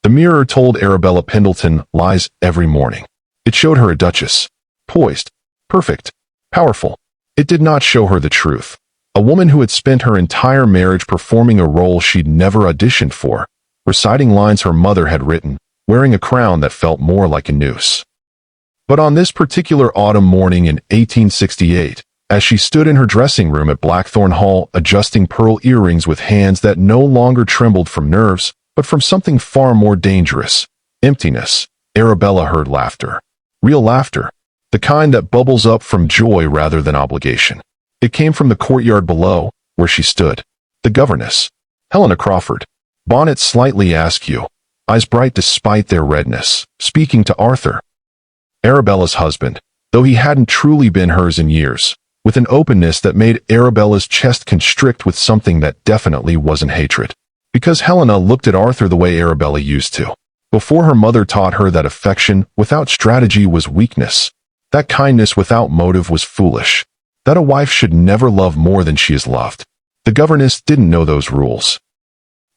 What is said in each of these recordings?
The mirror told Arabella Pendleton lies every morning. It showed her a duchess, poised, perfect, powerful. It did not show her the truth. A woman who had spent her entire marriage performing a role she'd never auditioned for, reciting lines her mother had written, wearing a crown that felt more like a noose. But on this particular autumn morning in 1868, as she stood in her dressing room at Blackthorn Hall adjusting pearl earrings with hands that no longer trembled from nerves, but from something far more dangerous, emptiness, Arabella heard laughter. Real laughter. The kind that bubbles up from joy rather than obligation. It came from the courtyard below, where she stood. The governess, Helena Crawford, bonnet slightly askew, eyes bright despite their redness, speaking to Arthur, Arabella's husband, though he hadn't truly been hers in years, with an openness that made Arabella's chest constrict with something that definitely wasn't hatred. Because Helena looked at Arthur the way Arabella used to. Before her mother taught her that affection without strategy was weakness, that kindness without motive was foolish, that a wife should never love more than she is loved. The governess didn't know those rules.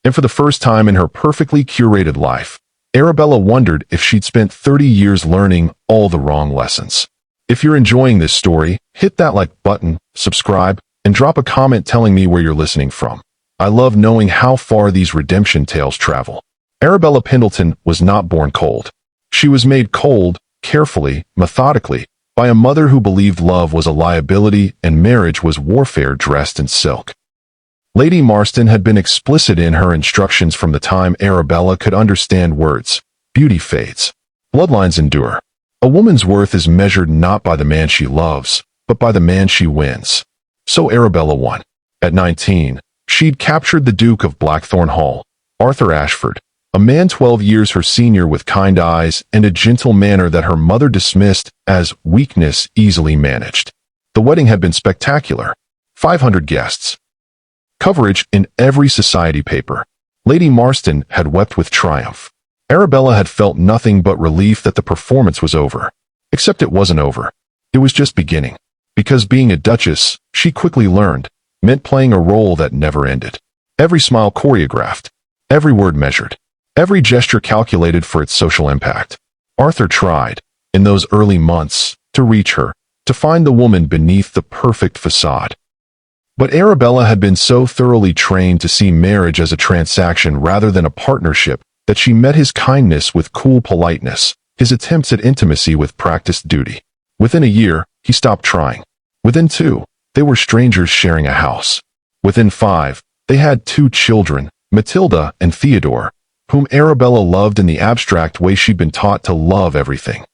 And for the first time in her perfectly curated life, Arabella wondered if she'd spent 30 years learning all the wrong lessons. If you're enjoying this story, hit that like button, subscribe, and drop a comment telling me where you're listening from. I love knowing how far these redemption tales travel. Arabella Pendleton was not born cold. She was made cold, carefully, methodically, by a mother who believed love was a liability and marriage was warfare dressed in silk. Lady Marston had been explicit in her instructions from the time Arabella could understand words. Beauty fades. Bloodlines endure. A woman's worth is measured not by the man she loves, but by the man she wins. So Arabella won. At 19, she'd captured the Duke of Blackthorn Hall, Arthur Ashford, a man 12 years her senior with kind eyes and a gentle manner that her mother dismissed as weakness easily managed. The wedding had been spectacular. 500 guests. Coverage in every society paper. Lady Marston had wept with triumph. Arabella had felt nothing but relief that the performance was over. Except it wasn't over. It was just beginning. Because being a duchess, she quickly learned, meant playing a role that never ended. Every smile choreographed. Every word measured. Every gesture calculated for its social impact. Arthur tried, in those early months, to reach her, to find the woman beneath the perfect facade. But Arabella had been so thoroughly trained to see marriage as a transaction rather than a partnership that she met his kindness with cool politeness, his attempts at intimacy with practiced duty. Within a year, he stopped trying. Within 2, they were strangers sharing a house. Within 5, they had 2 children, Matilda and Theodore, whom Arabella loved in the abstract way she'd been taught to love everything.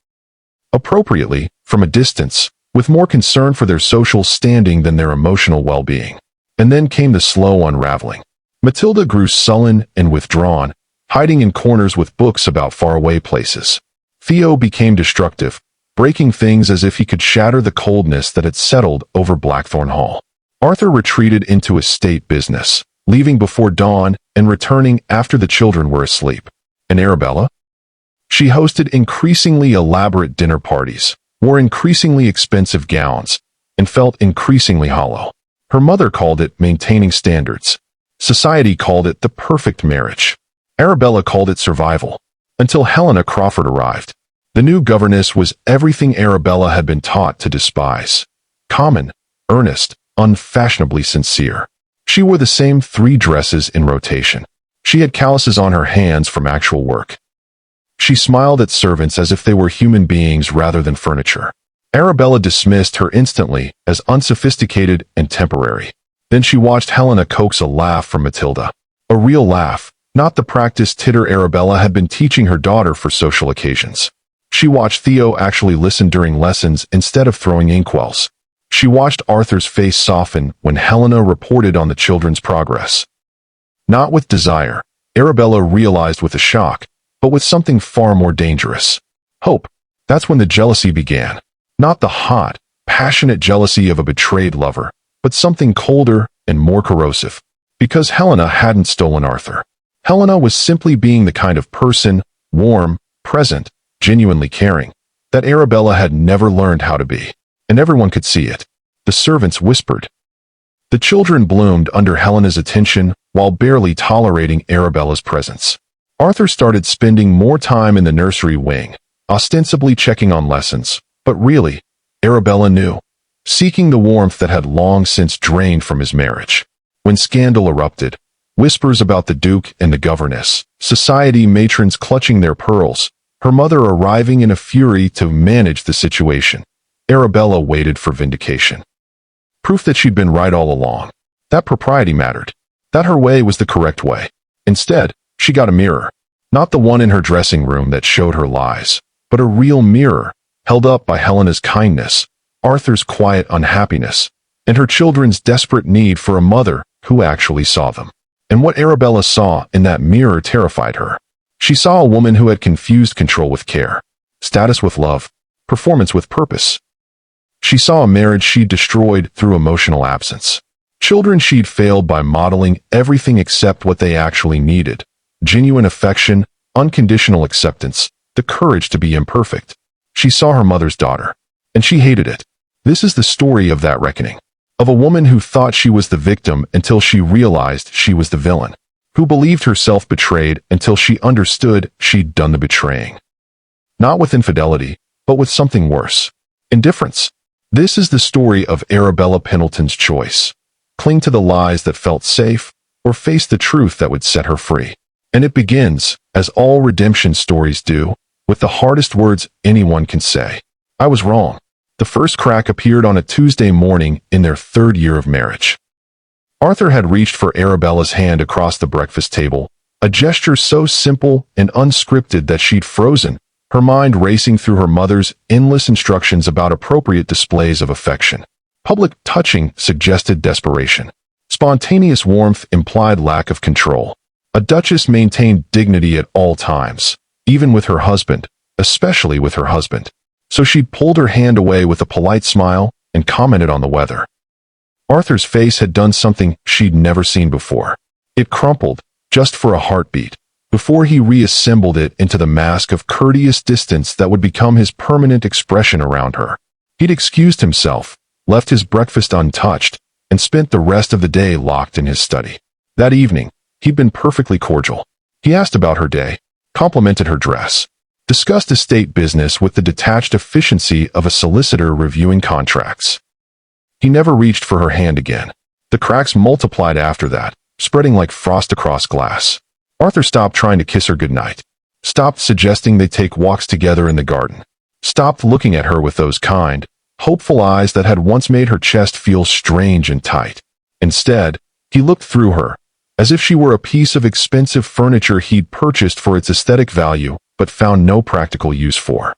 Appropriately, from a distance, with more concern for their social standing than their emotional well-being. And then came the slow unraveling. Matilda grew sullen and withdrawn, hiding in corners with books about faraway places. Theo became destructive, breaking things as if he could shatter the coldness that had settled over Blackthorn Hall. Arthur retreated into estate business, leaving before dawn and returning after the children were asleep. And Arabella? She hosted increasingly elaborate dinner parties, wore increasingly expensive gowns, and felt increasingly hollow. Her mother called it maintaining standards. Society called it the perfect marriage. Arabella called it survival. Until Helena Crawford arrived. The new governess was everything Arabella had been taught to despise. Common, earnest, unfashionably sincere. She wore the same 3 dresses in rotation. She had calluses on her hands from actual work. She smiled at servants as if they were human beings rather than furniture. Arabella dismissed her instantly as unsophisticated and temporary. Then she watched Helena coax a laugh from Matilda. A real laugh, not the practiced titter Arabella had been teaching her daughter for social occasions. She watched Theo actually listen during lessons instead of throwing inkwells. She watched Arthur's face soften when Helena reported on the children's progress. Not with desire, Arabella realized with a shock, but with something far more dangerous. Hope. That's when the jealousy began. Not the hot, passionate jealousy of a betrayed lover, but something colder and more corrosive. Because Helena hadn't stolen Arthur. Helena was simply being the kind of person, warm, present, genuinely caring, that Arabella had never learned how to be. And everyone could see it. The servants whispered. The children bloomed under Helena's attention while barely tolerating Arabella's presence. Arthur started spending more time in the nursery wing, ostensibly checking on lessons, but really, Arabella knew, seeking the warmth that had long since drained from his marriage. When scandal erupted, whispers about the Duke and the Governess, society matrons clutching their pearls, her mother arriving in a fury to manage the situation, Arabella waited for vindication. Proof that she'd been right all along, that propriety mattered, that her way was the correct way. Instead, she got a mirror, not the one in her dressing room that showed her lies, but a real mirror, held up by Helena's kindness, Arthur's quiet unhappiness, and her children's desperate need for a mother who actually saw them. And what Arabella saw in that mirror terrified her. She saw a woman who had confused control with care, status with love, performance with purpose. She saw a marriage she'd destroyed through emotional absence. Children she'd failed by modeling everything except what they actually needed. Genuine affection, unconditional acceptance, the courage to be imperfect. She saw her mother's daughter, and she hated it. This is the story of that reckoning. Of a woman who thought she was the victim until she realized she was the villain. Who believed herself betrayed until she understood she'd done the betraying. Not with infidelity, but with something worse. Indifference. This is the story of Arabella Pendleton's choice. Cling to the lies that felt safe, or face the truth that would set her free. And it begins, as all redemption stories do, with the hardest words anyone can say. I was wrong. The first crack appeared on a Tuesday morning in their 3rd year of marriage. Arthur had reached for Arabella's hand across the breakfast table, a gesture so simple and unscripted that she'd frozen, her mind racing through her mother's endless instructions about appropriate displays of affection. Public touching suggested desperation. Spontaneous warmth implied lack of control. A duchess maintained dignity at all times, even with her husband, especially with her husband. So she'd pulled her hand away with a polite smile and commented on the weather. Arthur's face had done something she'd never seen before. It crumpled, just for a heartbeat, before he reassembled it into the mask of courteous distance that would become his permanent expression around her. He'd excused himself, left his breakfast untouched, and spent the rest of the day locked in his study. That evening, he'd been perfectly cordial. He asked about her day, complimented her dress, discussed estate business with the detached efficiency of a solicitor reviewing contracts. He never reached for her hand again. The cracks multiplied after that, spreading like frost across glass. Arthur stopped trying to kiss her goodnight, stopped suggesting they take walks together in the garden, stopped looking at her with those kind, hopeful eyes that had once made her chest feel strange and tight. Instead, he looked through her, as if she were a piece of expensive furniture he'd purchased for its aesthetic value, but found no practical use for.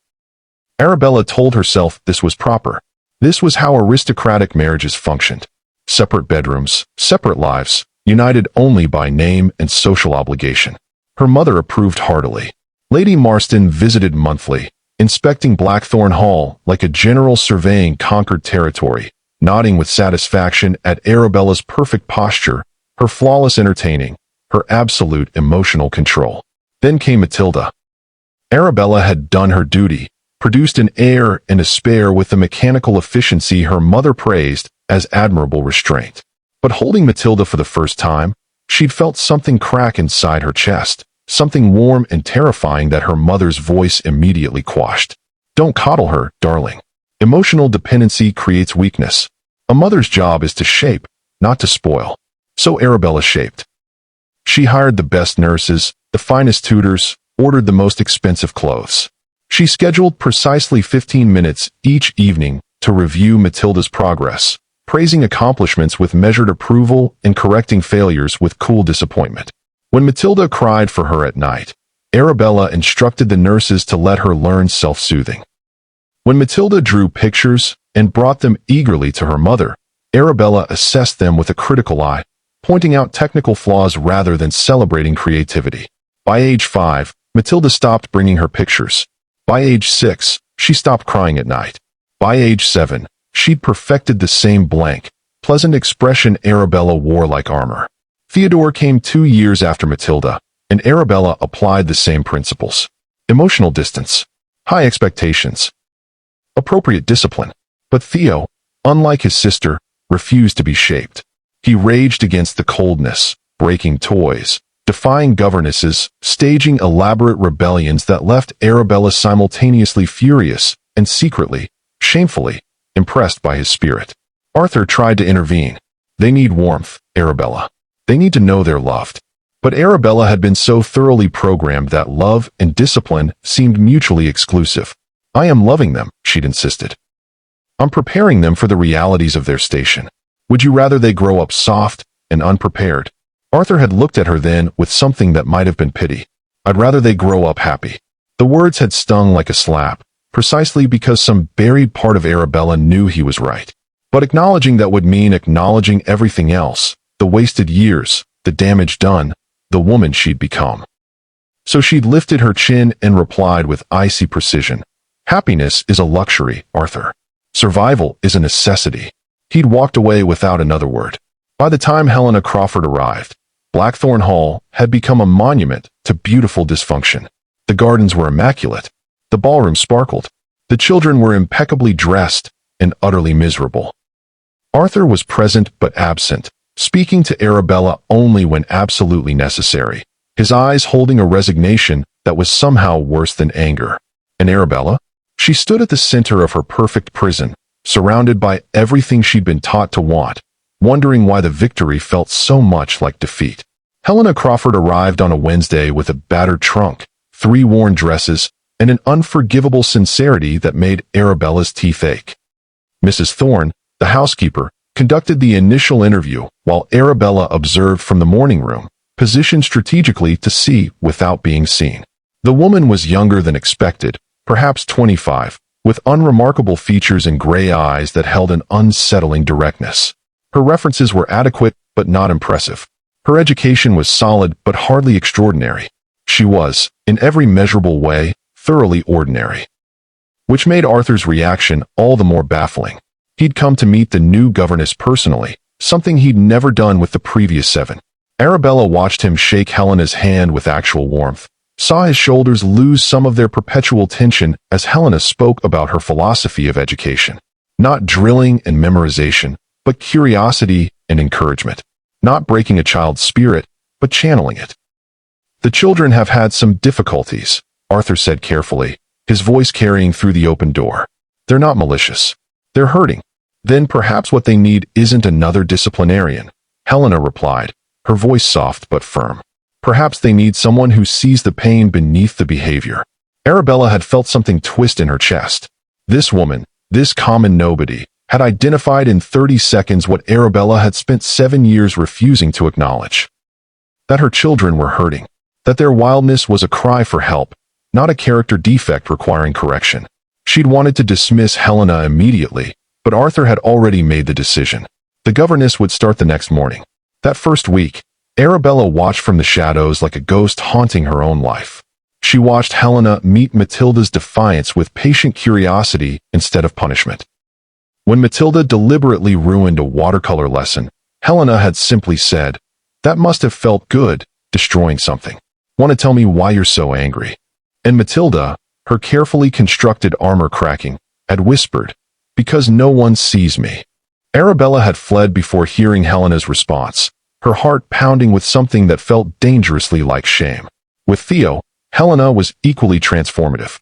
Arabella told herself this was proper. This was how aristocratic marriages functioned. Separate bedrooms, separate lives, united only by name and social obligation. Her mother approved heartily. Lady Marston visited monthly, inspecting Blackthorn Hall like a general surveying conquered territory, nodding with satisfaction at Arabella's perfect posture, her flawless entertaining, her absolute emotional control. Then came Matilda. Arabella had done her duty, produced an heir and a spare with the mechanical efficiency her mother praised as admirable restraint. But holding Matilda for the first time, she'd felt something crack inside her chest, something warm and terrifying that her mother's voice immediately quashed. Don't coddle her, darling. Emotional dependency creates weakness. A mother's job is to shape, not to spoil. So Arabella shaped. She hired the best nurses, the finest tutors, ordered the most expensive clothes. She scheduled precisely 15 minutes each evening to review Matilda's progress, praising accomplishments with measured approval and correcting failures with cool disappointment. When Matilda cried for her at night, Arabella instructed the nurses to let her learn self-soothing. When Matilda drew pictures and brought them eagerly to her mother, Arabella assessed them with a critical eye, pointing out technical flaws rather than celebrating creativity. By age 5, Matilda stopped bringing her pictures. By age 6, she stopped crying at night. By age 7, she'd perfected the same blank, pleasant expression Arabella wore like armor. Theodore came 2 years after Matilda, and Arabella applied the same principles. Emotional distance, high expectations, appropriate discipline. But Theo, unlike his sister, refused to be shaped. He raged against the coldness, breaking toys, defying governesses, staging elaborate rebellions that left Arabella simultaneously furious and secretly, shamefully, impressed by his spirit. Arthur tried to intervene. They need warmth, Arabella. They need to know they're loved. But Arabella had been so thoroughly programmed that love and discipline seemed mutually exclusive. I am loving them, she'd insisted. I'm preparing them for the realities of their station. Would you rather they grow up soft and unprepared? Arthur had looked at her then with something that might have been pity. I'd rather they grow up happy. The words had stung like a slap, precisely because some buried part of Arabella knew he was right. But acknowledging that would mean acknowledging everything else, the wasted years, the damage done, the woman she'd become. So she'd lifted her chin and replied with icy precision. Happiness is a luxury, Arthur. Survival is a necessity. He'd walked away without another word. By the time Helena Crawford arrived, Blackthorn Hall had become a monument to beautiful dysfunction. The gardens were immaculate. The ballroom sparkled. The children were impeccably dressed and utterly miserable. Arthur was present but absent, speaking to Arabella only when absolutely necessary, his eyes holding a resignation that was somehow worse than anger. And Arabella? She stood at the center of her perfect prison, surrounded by everything she'd been taught to want, wondering why the victory felt so much like defeat. Helena Crawford arrived on a Wednesday with a battered trunk, 3 worn dresses, and an unforgivable sincerity that made Arabella's teeth ache. Mrs. Thorne, the housekeeper, conducted the initial interview, while Arabella observed from the morning room, positioned strategically to see without being seen. The woman was younger than expected, perhaps 25, with unremarkable features and gray eyes that held an unsettling directness. Her references were adequate but not impressive. Her education was solid but hardly extraordinary. She was, in every measurable way, thoroughly ordinary. Which made Arthur's reaction all the more baffling. He'd come to meet the new governess personally, something he'd never done with the previous 7. Arabella watched him shake Helena's hand with actual warmth, saw his shoulders lose some of their perpetual tension as Helena spoke about her philosophy of education. Not drilling and memorization, but curiosity and encouragement. Not breaking a child's spirit, but channeling it. The children have had some difficulties, Arthur said carefully, his voice carrying through the open door. They're not malicious. They're hurting. Then perhaps what they need isn't another disciplinarian, Helena replied, her voice soft but firm. Perhaps they need someone who sees the pain beneath the behavior. Arabella had felt something twist in her chest. This woman, this common nobody, had identified in 30 seconds what Arabella had spent 7 years refusing to acknowledge. That her children were hurting. That their wildness was a cry for help, not a character defect requiring correction. She'd wanted to dismiss Helena immediately, but Arthur had already made the decision. The governess would start the next morning. That first week, Arabella watched from the shadows like a ghost haunting her own life. She watched Helena meet Matilda's defiance with patient curiosity instead of punishment. When Matilda deliberately ruined a watercolor lesson, Helena had simply said, "That must have felt good, destroying something. Want to tell me why you're so angry?" And Matilda, her carefully constructed armor cracking, had whispered, "Because no one sees me." Arabella had fled before hearing Helena's response, her heart pounding with something that felt dangerously like shame. With Theo, Helena was equally transformative.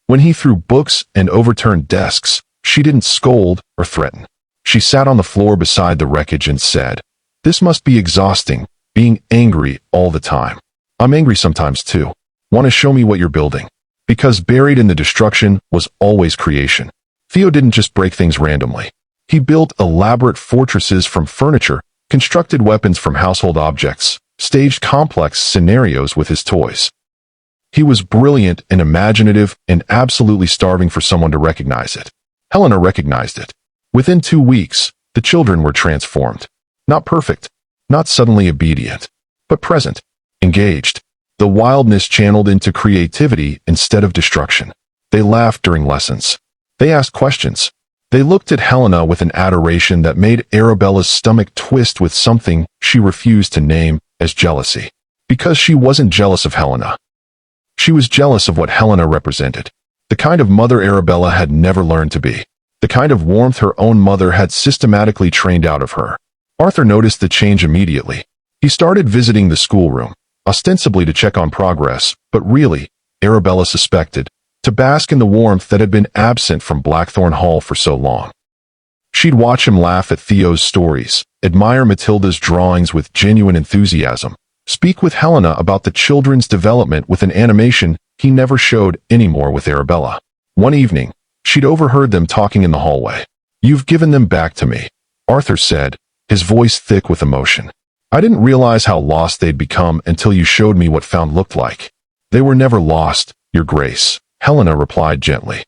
When he threw books and overturned desks, she didn't scold or threaten. She sat on the floor beside the wreckage and said, "This must be exhausting, being angry all the time. I'm angry sometimes too. Want to show me what you're building?" Because buried in the destruction was always creation. Theo didn't just break things randomly. He built elaborate fortresses from furniture, constructed weapons from household objects, staged complex scenarios with his toys. He was brilliant and imaginative and absolutely starving for someone to recognize it. Helena recognized it. Within 2 weeks, the children were transformed. Not perfect, not suddenly obedient, but present, engaged. The wildness channeled into creativity instead of destruction. They laughed during lessons. They asked questions. They looked at Helena with an adoration that made Arabella's stomach twist with something she refused to name as jealousy. Because she wasn't jealous of Helena. She was jealous of what Helena represented. The kind of mother Arabella had never learned to be. The kind of warmth her own mother had systematically trained out of her. Arthur noticed the change immediately. He started visiting the schoolroom, ostensibly to check on progress, but really, Arabella suspected, to bask in the warmth that had been absent from Blackthorn Hall for so long. She'd watch him laugh at Theo's stories, admire Matilda's drawings with genuine enthusiasm, speak with Helena about the children's development with an animation he never showed anymore with Arabella. One evening, she'd overheard them talking in the hallway. "You've given them back to me," Arthur said, his voice thick with emotion. "I didn't realize how lost they'd become until you showed me what found looked like." "They were never lost, Your Grace," Helena replied gently.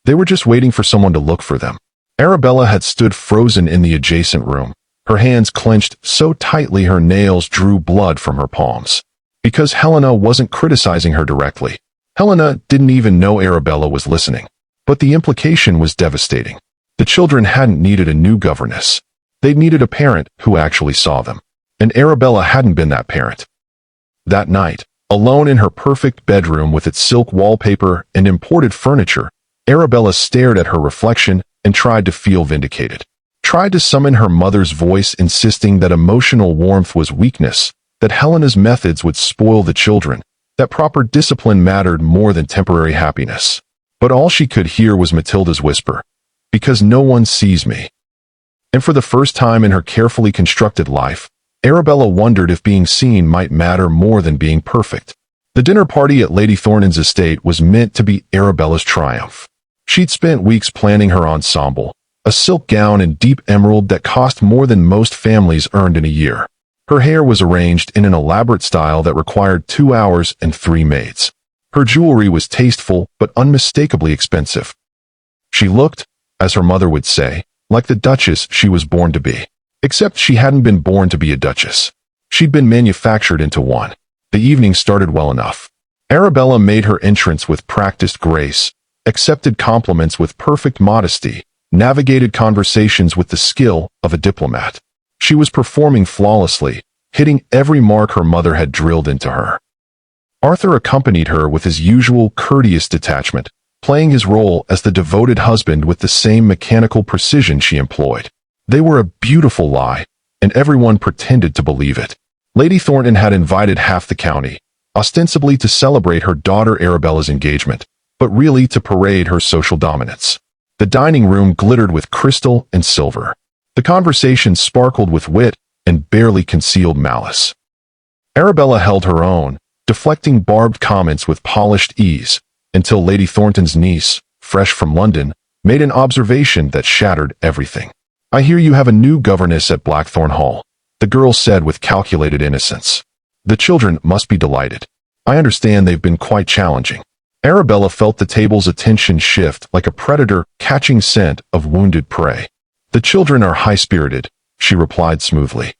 "They were just waiting for someone to look for them." Arabella had stood frozen in the adjacent room, her hands clenched so tightly her nails drew blood from her palms. Because Helena wasn't criticizing her directly. Helena didn't even know Arabella was listening. But the implication was devastating. The children hadn't needed a new governess. They'd needed a parent who actually saw them. And Arabella hadn't been that parent. That night, alone in her perfect bedroom with its silk wallpaper and imported furniture, Arabella stared at her reflection and tried to feel vindicated. Tried to summon her mother's voice insisting that emotional warmth was weakness, that Helena's methods would spoil the children, that proper discipline mattered more than temporary happiness. But all she could hear was Matilda's whisper, "Because no one sees me." And for the first time in her carefully constructed life, Arabella wondered if being seen might matter more than being perfect. The dinner party at Lady Thornton's estate was meant to be Arabella's triumph. She'd spent weeks planning her ensemble, a silk gown in deep emerald that cost more than most families earned in a year. Her hair was arranged in an elaborate style that required 2 hours and 3 maids. Her jewelry was tasteful but unmistakably expensive. She looked, as her mother would say, like the duchess she was born to be. Except she hadn't been born to be a duchess. She'd been manufactured into one. The evening started well enough. Arabella made her entrance with practiced grace, accepted compliments with perfect modesty, navigated conversations with the skill of a diplomat. She was performing flawlessly, hitting every mark her mother had drilled into her. Arthur accompanied her with his usual courteous detachment, playing his role as the devoted husband with the same mechanical precision she employed. They were a beautiful lie, and everyone pretended to believe it. Lady Thornton had invited half the county, ostensibly to celebrate her daughter Arabella's engagement, but really to parade her social dominance. The dining room glittered with crystal and silver. The conversation sparkled with wit and barely concealed malice. Arabella held her own, deflecting barbed comments with polished ease, until Lady Thornton's niece, fresh from London, made an observation that shattered everything. "I hear you have a new governess at Blackthorn Hall," the girl said with calculated innocence. "The children must be delighted. I understand they've been quite challenging." Arabella felt the table's attention shift like a predator catching scent of wounded prey. "The children are high-spirited," she replied smoothly.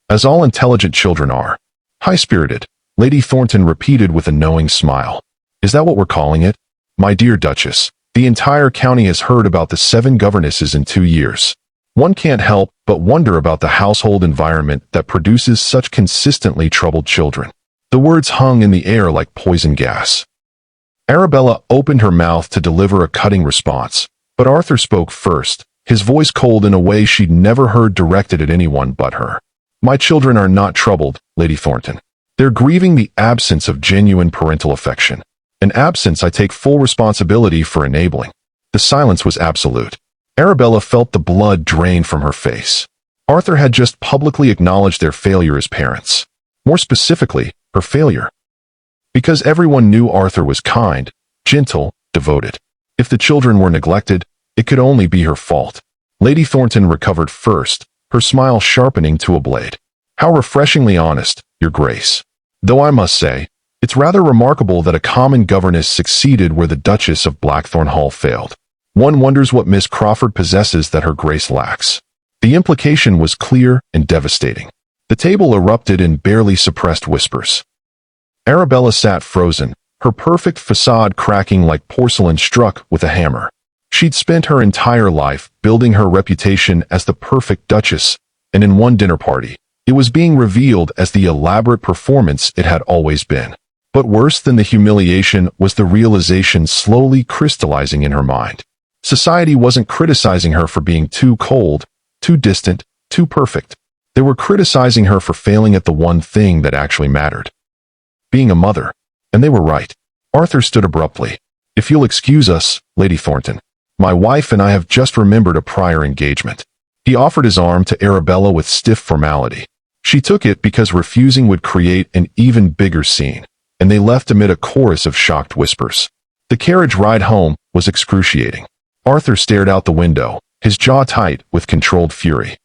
"As all intelligent children are." "High-spirited," Lady Thornton repeated with a knowing smile. "Is that what we're calling it? My dear Duchess, the entire county has heard about the 7 governesses in 2 years. One can't help but wonder about the household environment that produces such consistently troubled children." The words hung in the air like poison gas. Arabella opened her mouth to deliver a cutting response, but Arthur spoke first, his voice cold in a way she'd never heard directed at anyone but her. "My children are not troubled, Lady Thornton. They're grieving the absence of genuine parental affection, an absence I take full responsibility for enabling." The silence was absolute. Arabella felt the blood drain from her face. Arthur had just publicly acknowledged their failure as parents. More specifically, her failure. Because everyone knew Arthur was kind, gentle, devoted. If the children were neglected, it could only be her fault. Lady Thornton recovered first, her smile sharpening to a blade. "How refreshingly honest, Your Grace. Though I must say, it's rather remarkable that a common governess succeeded where the Duchess of Blackthorn Hall failed. One wonders what Miss Crawford possesses that her Grace lacks." The implication was clear and devastating. The table erupted in barely suppressed whispers. Arabella sat frozen, her perfect facade cracking like porcelain struck with a hammer. She'd spent her entire life building her reputation as the perfect duchess, and in one dinner party, it was being revealed as the elaborate performance it had always been. But worse than the humiliation was the realization slowly crystallizing in her mind. Society wasn't criticizing her for being too cold, too distant, too perfect. They were criticizing her for failing at the one thing that actually mattered: being a mother. And they were right. Arthur stood abruptly. "If you'll excuse us, Lady Thornton. My wife and I have just remembered a prior engagement." He offered his arm to Arabella with stiff formality. She took it because refusing would create an even bigger scene, and they left amid a chorus of shocked whispers. The carriage ride home was excruciating. Arthur stared out the window, his jaw tight with controlled fury.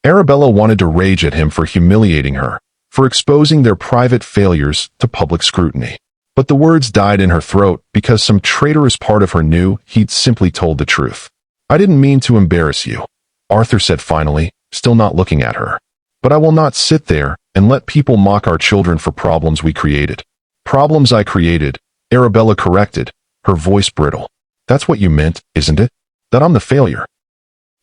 Arabella wanted to rage at him for humiliating her, for exposing their private failures to public scrutiny. But the words died in her throat because some traitorous part of her knew he'd simply told the truth. "I didn't mean to embarrass you," Arthur said finally, still not looking at her. "But I will not sit there and let people mock our children for problems we created." "Problems I created," Arabella corrected, her voice brittle. "That's what you meant, isn't it? That I'm the failure?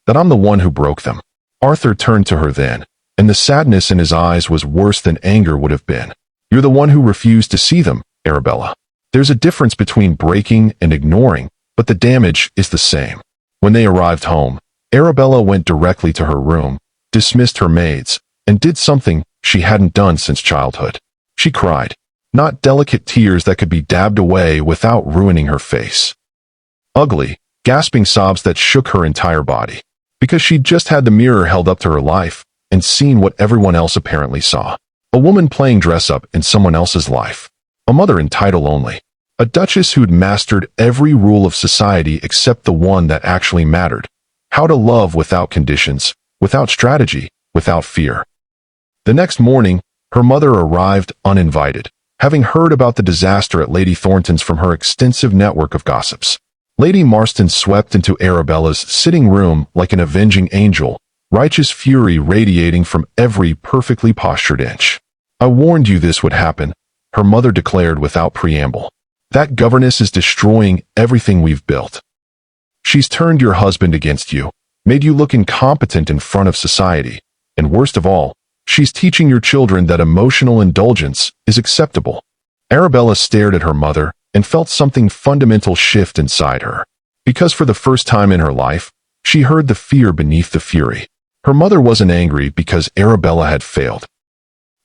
That I'm the one who broke them?" Arthur turned to her then, and the sadness in his eyes was worse than anger would have been. "You're the one who refused to see them, Arabella. There's a difference between breaking and ignoring, but the damage is the same." When they arrived home, Arabella went directly to her room, dismissed her maids, and did something she hadn't done since childhood. She cried. Not delicate tears that could be dabbed away without ruining her face. Ugly, gasping sobs that shook her entire body. Because she'd just had the mirror held up to her life and seen what everyone else apparently saw. A woman playing dress-up in someone else's life. A mother in title only. A duchess who'd mastered every rule of society except the one that actually mattered. How to love without conditions, without strategy, without fear. The next morning, her mother arrived uninvited, having heard about the disaster at Lady Thornton's from her extensive network of gossips. Lady Marston swept into Arabella's sitting room like an avenging angel, righteous fury radiating from every perfectly postured inch. "I warned you this would happen," her mother declared without preamble. "That governess is destroying everything we've built. She's turned your husband against you, made you look incompetent in front of society, and worst of all, she's teaching your children that emotional indulgence is acceptable." Arabella stared at her mother and felt something fundamental shift inside her. Because for the first time in her life, she heard the fear beneath the fury. Her mother wasn't angry because Arabella had failed.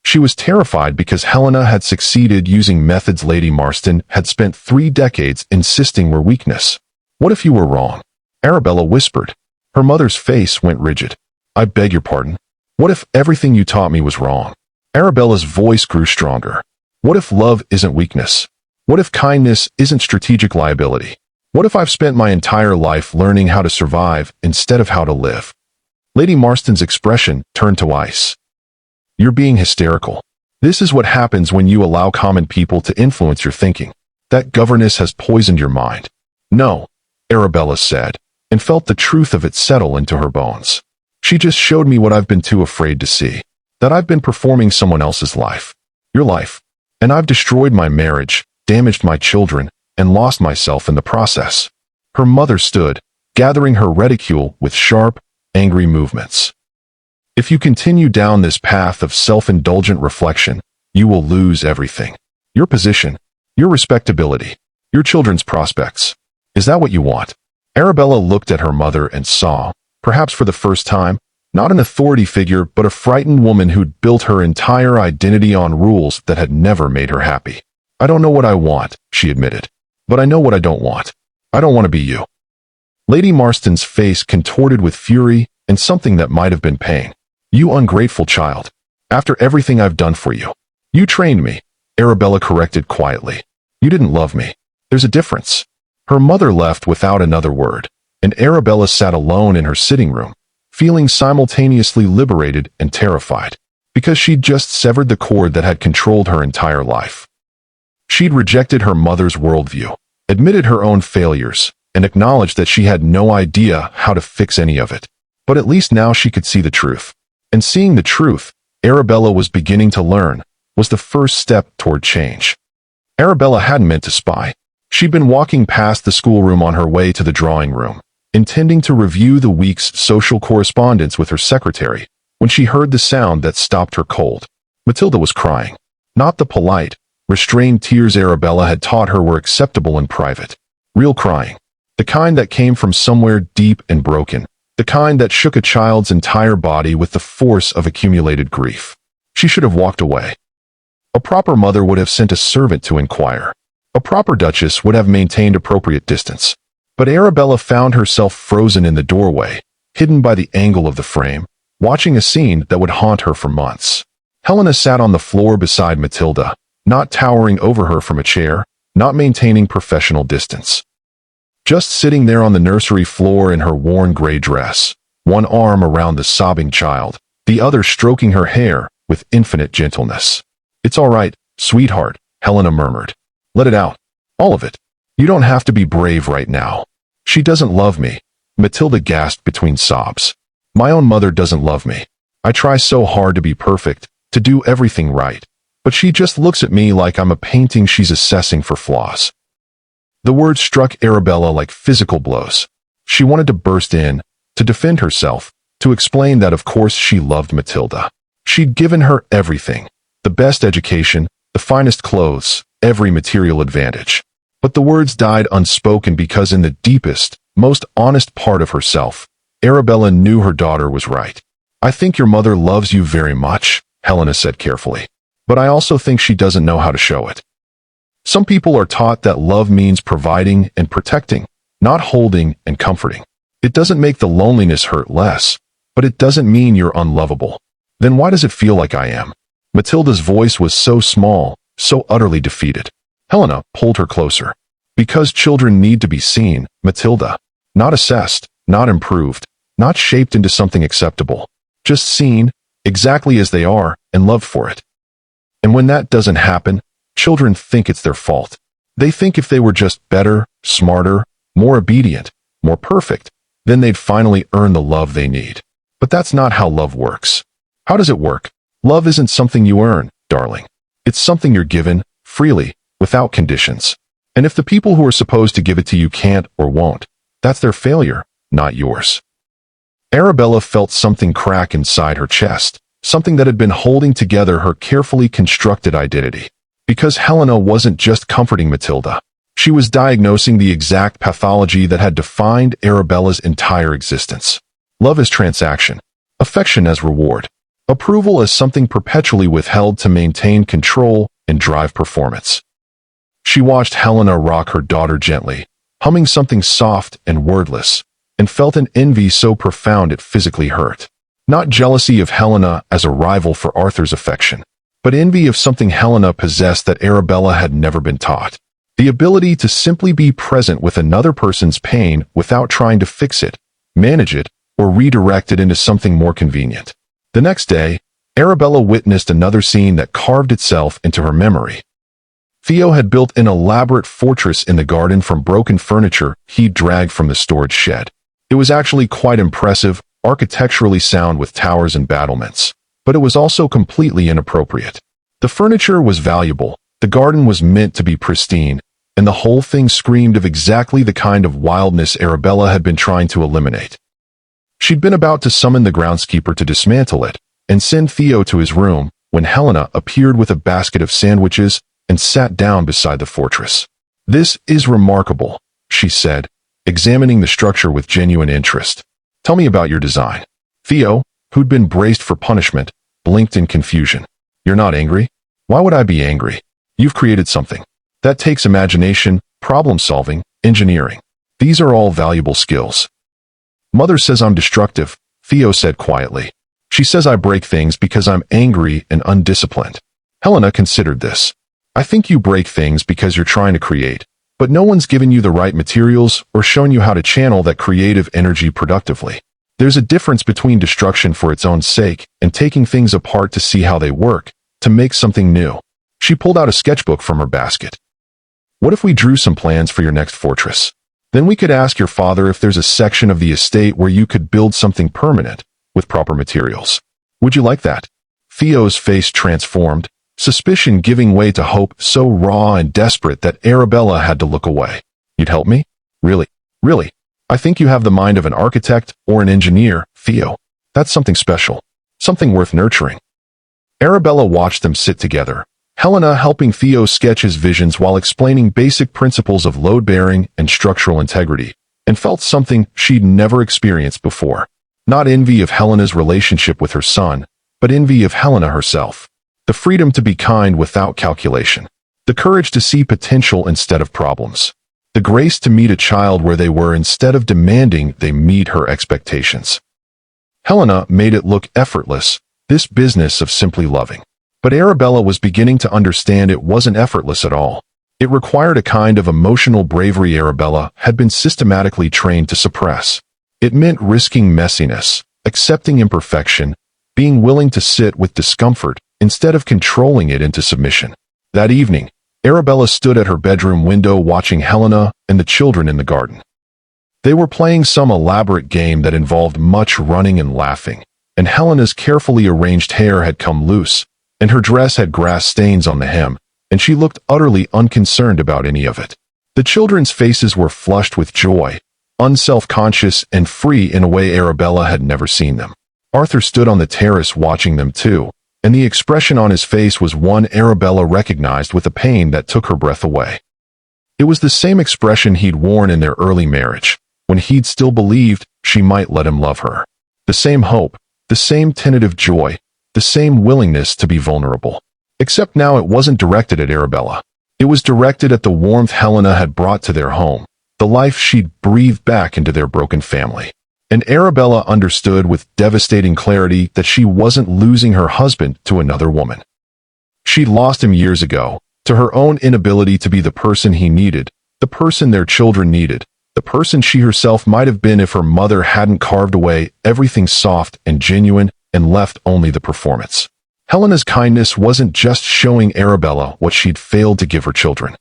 She was terrified because Helena had succeeded using methods Lady Marston had spent 3 decades insisting were weakness. "What if you were wrong?" Arabella whispered. Her mother's face went rigid. "I beg your pardon? What if everything you taught me was wrong?" Arabella's voice grew stronger. "What if love isn't weakness? What if kindness isn't strategic liability? What if I've spent my entire life learning how to survive instead of how to live?" Lady Marston's expression turned to ice. "You're being hysterical. This is what happens when you allow common people to influence your thinking. That governess has poisoned your mind." "No," Arabella said, and felt the truth of it settle into her bones. "She just showed me what I've been too afraid to see. That I've been performing someone else's life. Your life. And I've destroyed my marriage, damaged my children, and lost myself in the process." Her mother stood, gathering her reticule with sharp, angry movements. "If you continue down this path of self-indulgent reflection, you will lose everything. Your position, your respectability, your children's prospects. Is that what you want?" Arabella looked at her mother and saw, perhaps for the first time, not an authority figure but a frightened woman who'd built her entire identity on rules that had never made her happy. "I don't know what I want," she admitted. "But I know what I don't want. I don't want to be you." Lady Marston's face contorted with fury and something that might have been pain. "You ungrateful child. After everything I've done for you. You trained me," Arabella corrected quietly. "You didn't love me. There's a difference." Her mother left without another word, and Arabella sat alone in her sitting room, feeling simultaneously liberated and terrified, because she'd just severed the cord that had controlled her entire life. She'd rejected her mother's worldview, admitted her own failures, and acknowledged that she had no idea how to fix any of it. But at least now she could see the truth. And seeing the truth, Arabella was beginning to learn, was the first step toward change. Arabella hadn't meant to spy. She'd been walking past the schoolroom on her way to the drawing room, intending to review the week's social correspondence with her secretary, when she heard the sound that stopped her cold. Matilda was crying. Not the polite, restrained tears Arabella had taught her were acceptable in private. Real crying. The kind that came from somewhere deep and broken. The the kind that shook a child's entire body with the force of accumulated grief. She should have walked away. A proper mother would have sent a servant to inquire. A proper duchess would have maintained appropriate distance. But Arabella found herself frozen in the doorway, hidden by the angle of the frame, watching a scene that would haunt her for months. Helena sat on the floor beside Matilda, not towering over her from a chair, not maintaining professional distance. Just sitting there on the nursery floor in her worn gray dress, one arm around the sobbing child, the other stroking her hair with infinite gentleness. "It's all right, sweetheart," Helena murmured. "Let it out. All of it. You don't have to be brave right now." "She doesn't love me," Matilda gasped between sobs. "My own mother doesn't love me. I try so hard to be perfect, to do everything right. But she just looks at me like I'm a painting she's assessing for flaws." The words struck Arabella like physical blows. She wanted to burst in, to defend herself, to explain that of course she loved Matilda. She'd given her everything, the best education, the finest clothes, every material advantage. But the words died unspoken because in the deepest, most honest part of herself, Arabella knew her daughter was right. "I think your mother loves you very much," Helena said carefully. "But I also think she doesn't know how to show it." Some people are taught that love means providing and protecting, not holding and comforting. It doesn't make the loneliness hurt less, but it doesn't mean you're unlovable. Then why does it feel like I am? Matilda's voice was so small, so utterly defeated. Helena pulled her closer. "Because children need to be seen, Matilda. Not assessed, not improved, not shaped into something acceptable. Just seen, exactly as they are, and loved for it. And when that doesn't happen, children think it's their fault. They think if they were just better, smarter, more obedient, more perfect, then they'd finally earn the love they need. But that's not how love works. How does it work? Love isn't something you earn, darling. It's something you're given, freely, without conditions. And if the people who are supposed to give it to you can't or won't, that's their failure, not yours." Arabella felt something crack inside her chest, something that had been holding together her carefully constructed identity. Because Helena wasn't just comforting Matilda. She was diagnosing the exact pathology that had defined Arabella's entire existence. Love as transaction, affection as reward, approval as something perpetually withheld to maintain control and drive performance. She watched Helena rock her daughter gently, humming something soft and wordless, and felt an envy so profound it physically hurt. Not jealousy of Helena as a rival for Arthur's affection, but envy of something Helena possessed that Arabella had never been taught. The ability to simply be present with another person's pain without trying to fix it, manage it, or redirect it into something more convenient. The next day, Arabella witnessed another scene that carved itself into her memory. Theo had built an elaborate fortress in the garden from broken furniture he'd dragged from the storage shed. It was actually quite impressive, architecturally sound with towers and battlements, but it was also completely inappropriate. The furniture was valuable, the garden was meant to be pristine, and the whole thing screamed of exactly the kind of wildness Arabella had been trying to eliminate. She'd been about to summon the groundskeeper to dismantle it and send Theo to his room when Helena appeared with a basket of sandwiches and sat down beside the fortress. "This is remarkable," she said, examining the structure with genuine interest. "Tell me about your design." Theo, who'd been braced for punishment, blinked in confusion. "You're not angry? Why would I be angry? You've created something. That takes imagination, problem-solving, engineering. These are all valuable skills." "Mother says I'm destructive," Theo said quietly. "She says I break things because I'm angry and undisciplined." Helena considered this. "I think you break things because you're trying to create, but no one's given you the right materials or shown you how to channel that creative energy productively. There's a difference between destruction for its own sake and taking things apart to see how they work, to make something new." She pulled out a sketchbook from her basket. "What if we drew some plans for your next fortress? Then we could ask your father if there's a section of the estate where you could build something permanent, with proper materials. Would you like that?" Theo's face transformed, suspicion giving way to hope so raw and desperate that Arabella had to look away. "You'd help me? Really? Really? I think you have the mind of an architect or an engineer, Theo. That's something special. Something worth nurturing." Arabella watched them sit together, Helena helping Theo sketch his visions while explaining basic principles of load-bearing and structural integrity, and felt something she'd never experienced before. Not envy of Helena's relationship with her son, but envy of Helena herself. The freedom to be kind without calculation. The courage to see potential instead of problems. The grace to meet a child where they were instead of demanding they meet her expectations. Helena made it look effortless, this business of simply loving. But Arabella was beginning to understand it wasn't effortless at all. It required a kind of emotional bravery Arabella had been systematically trained to suppress. It meant risking messiness, accepting imperfection, being willing to sit with discomfort instead of controlling it into submission. That evening, Arabella stood at her bedroom window watching Helena and the children in the garden. They were playing some elaborate game that involved much running and laughing, and Helena's carefully arranged hair had come loose, and her dress had grass stains on the hem, and she looked utterly unconcerned about any of it. The children's faces were flushed with joy, unself-conscious and free in a way Arabella had never seen them. Arthur stood on the terrace watching them too, and the expression on his face was one Arabella recognized with a pain that took her breath away. It was the same expression he'd worn in their early marriage, when he'd still believed she might let him love her. The same hope, the same tentative joy, the same willingness to be vulnerable. Except now it wasn't directed at Arabella. It was directed at the warmth Helena had brought to their home, the life she'd breathed back into their broken family. And Arabella understood with devastating clarity that she wasn't losing her husband to another woman. She'd lost him years ago, to her own inability to be the person he needed, the person their children needed, the person she herself might have been if her mother hadn't carved away everything soft and genuine and left only the performance. Helena's kindness wasn't just showing Arabella what she'd failed to give her children.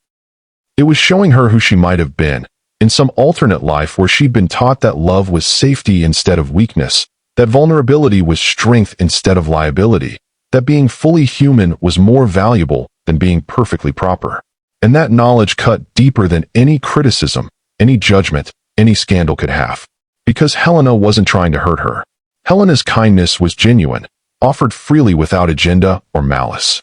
It was showing her who she might have been, in some alternate life where she'd been taught that love was safety instead of weakness, that vulnerability was strength instead of liability, that being fully human was more valuable than being perfectly proper. And that knowledge cut deeper than any criticism, any judgment, any scandal could have. Because Helena wasn't trying to hurt her. Helena's kindness was genuine, offered freely without agenda or malice.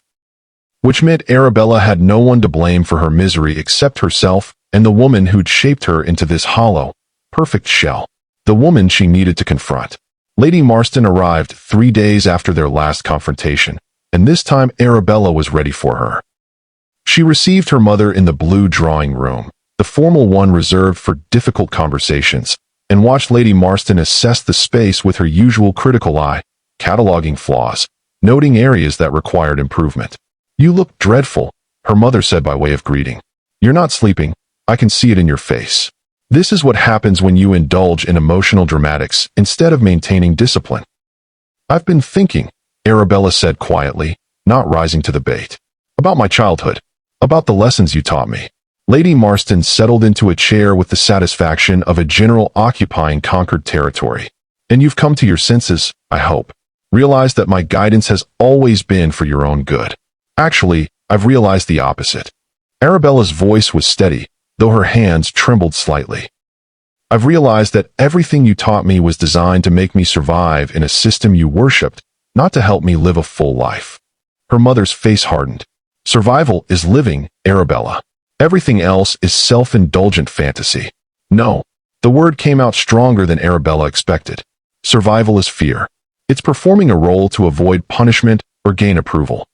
Which meant Arabella had no one to blame for her misery except herself and the woman who'd shaped her into this hollow, perfect shell. The woman she needed to confront. Lady Marston arrived 3 days after their last confrontation, and this time Arabella was ready for her. She received her mother in the blue drawing room, the formal one reserved for difficult conversations, and watched Lady Marston assess the space with her usual critical eye, cataloging flaws, noting areas that required improvement. "You look dreadful," her mother said by way of greeting. "You're not sleeping. I can see it in your face." This is what happens when you indulge in emotional dramatics instead of maintaining discipline. "I've been thinking," Arabella said quietly, not rising to the bait. "About my childhood. About the lessons you taught me." Lady Marston settled into a chair with the satisfaction of a general occupying conquered territory. "And you've come to your senses, I hope. Realized that my guidance has always been for your own good." "Actually, I've realized the opposite." Arabella's voice was steady, though her hands trembled slightly. "I've realized that everything you taught me was designed to make me survive in a system you worshipped, not to help me live a full life." Her mother's face hardened. "Survival is living, Arabella. Everything else is self-indulgent fantasy." No. The word came out stronger than Arabella expected. Survival is fear. It's performing a role to avoid punishment or gain approval.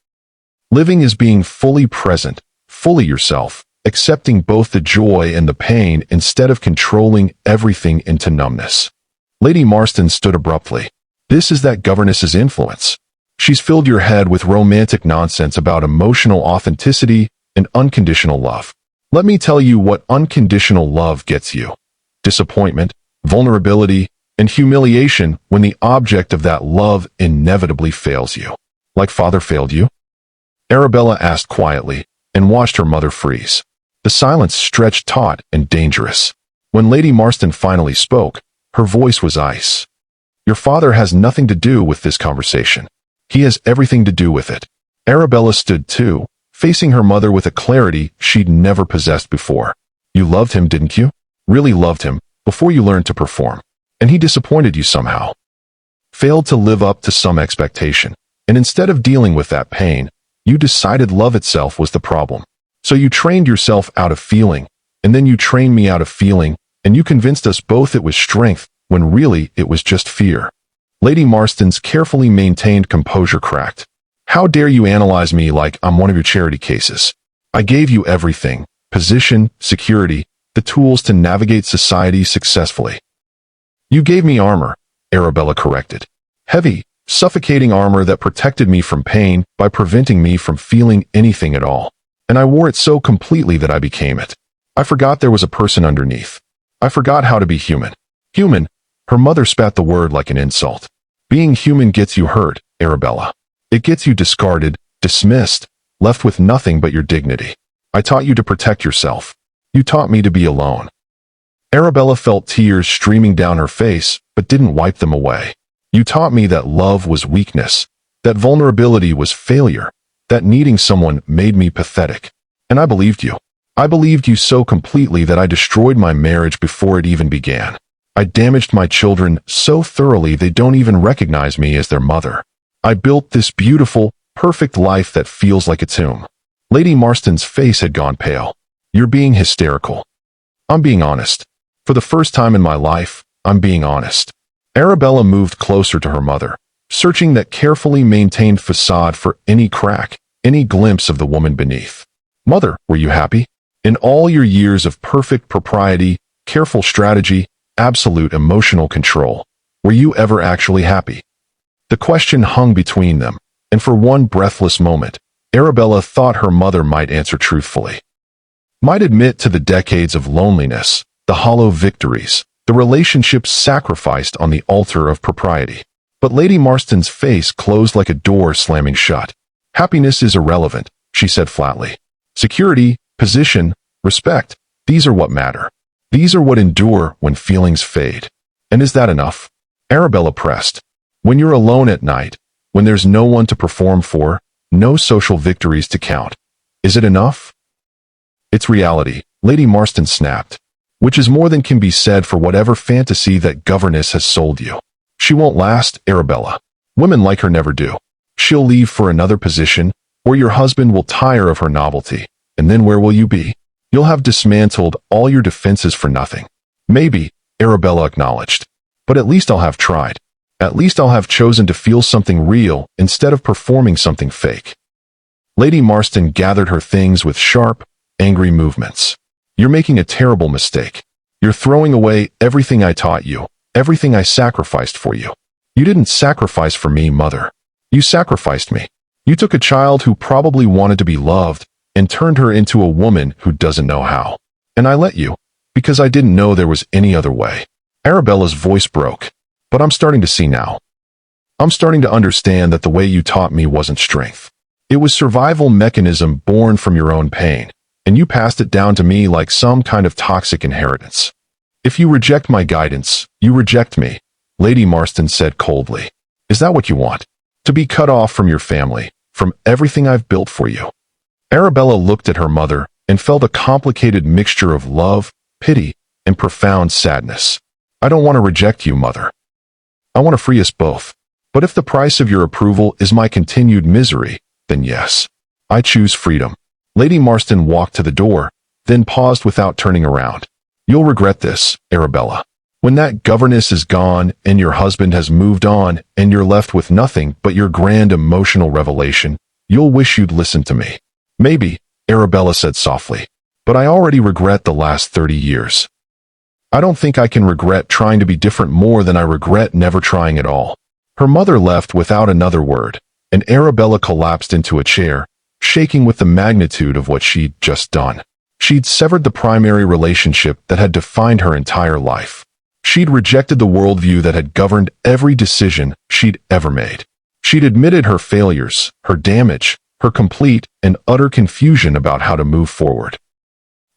Living is being fully present, fully yourself, accepting both the joy and the pain instead of controlling everything into numbness. Lady Marston stood abruptly. "This is that governess's influence. She's filled your head with romantic nonsense about emotional authenticity and unconditional love. Let me tell you what unconditional love gets you. Disappointment, vulnerability, and humiliation when the object of that love inevitably fails you. Like father failed you?" Arabella asked quietly, and watched her mother freeze. The silence stretched taut and dangerous. When Lady Marston finally spoke, her voice was ice. "Your father has nothing to do with this conversation. He has everything to do with it." Arabella stood too, facing her mother with a clarity she'd never possessed before. "You loved him, didn't you? Really loved him, before you learned to perform. And he disappointed you somehow. Failed to live up to some expectation. And instead of dealing with that pain, you decided love itself was the problem. So you trained yourself out of feeling, and then you trained me out of feeling, and you convinced us both it was strength, when really it was just fear. Lady Marston's carefully maintained composure cracked. How dare you analyze me like I'm one of your charity cases? I gave you everything: position, security, the tools to navigate society successfully. You gave me armor, Arabella corrected. Heavy, suffocating armor that protected me from pain by preventing me from feeling anything at all. And I wore it so completely that I became it. I forgot there was a person underneath. I forgot how to be human. Human? Her mother spat the word like an insult. Being human gets you hurt, Arabella. It gets you discarded, dismissed, left with nothing but your dignity. I taught you to protect yourself. You taught me to be alone. Arabella felt tears streaming down her face, but didn't wipe them away. You taught me that love was weakness, that vulnerability was failure, that needing someone made me pathetic. And I believed you. I believed you so completely that I destroyed my marriage before it even began. I damaged my children so thoroughly they don't even recognize me as their mother. I built this beautiful, perfect life that feels like a tomb. Lady Marston's face had gone pale. You're being hysterical. I'm being honest. For the first time in my life, I'm being honest. Arabella moved closer to her mother, searching that carefully maintained facade for any crack, any glimpse of the woman beneath. Mother, were you happy? In all your years of perfect propriety, careful strategy, absolute emotional control, were you ever actually happy? The question hung between them, and for one breathless moment, Arabella thought her mother might answer truthfully. Might admit to the decades of loneliness, the hollow victories, the relationships sacrificed on the altar of propriety. But Lady Marston's face closed like a door slamming shut. Happiness is irrelevant, she said flatly. Security, position, respect, these are what matter. These are what endure when feelings fade. And is that enough? Arabella pressed. When you're alone at night, when there's no one to perform for, no social victories to count, is it enough? It's reality, Lady Marston snapped, which is more than can be said for whatever fantasy that Governess has sold you. She won't last, Arabella. Women like her never do. She'll leave for another position, or your husband will tire of her novelty, and then where will you be? You'll have dismantled all your defenses for nothing. Maybe, Arabella acknowledged. But at least I'll have tried. At least I'll have chosen to feel something real instead of performing something fake. Lady Marston gathered her things with sharp, angry movements. You're making a terrible mistake. You're throwing away everything I taught you, everything I sacrificed for you. You didn't sacrifice for me, Mother. You sacrificed me. You took a child who probably wanted to be loved and turned her into a woman who doesn't know how. And I let you, because I didn't know there was any other way. Arabella's voice broke. But I'm starting to see now. I'm starting to understand that the way you taught me wasn't strength. It was survival mechanism born from your own pain, and you passed it down to me like some kind of toxic inheritance. If you reject my guidance, you reject me, Lady Marston said coldly. Is that what you want? To be cut off from your family, from everything I've built for you? Arabella looked at her mother and felt a complicated mixture of love, pity, and profound sadness. I don't want to reject you, Mother. I want to free us both. But if the price of your approval is my continued misery, then yes, I choose freedom. Lady Marston walked to the door, then paused without turning around. You'll regret this, Arabella. When that governess is gone and your husband has moved on and you're left with nothing but your grand emotional revelation, you'll wish you'd listened to me. Maybe, Arabella said softly, but I already regret the last 30 years. I don't think I can regret trying to be different more than I regret never trying at all. Her mother left without another word, and Arabella collapsed into a chair, shaking with the magnitude of what she'd just done. She'd severed the primary relationship that had defined her entire life. She'd rejected the worldview that had governed every decision she'd ever made. She'd admitted her failures, her damage, her complete and utter confusion about how to move forward.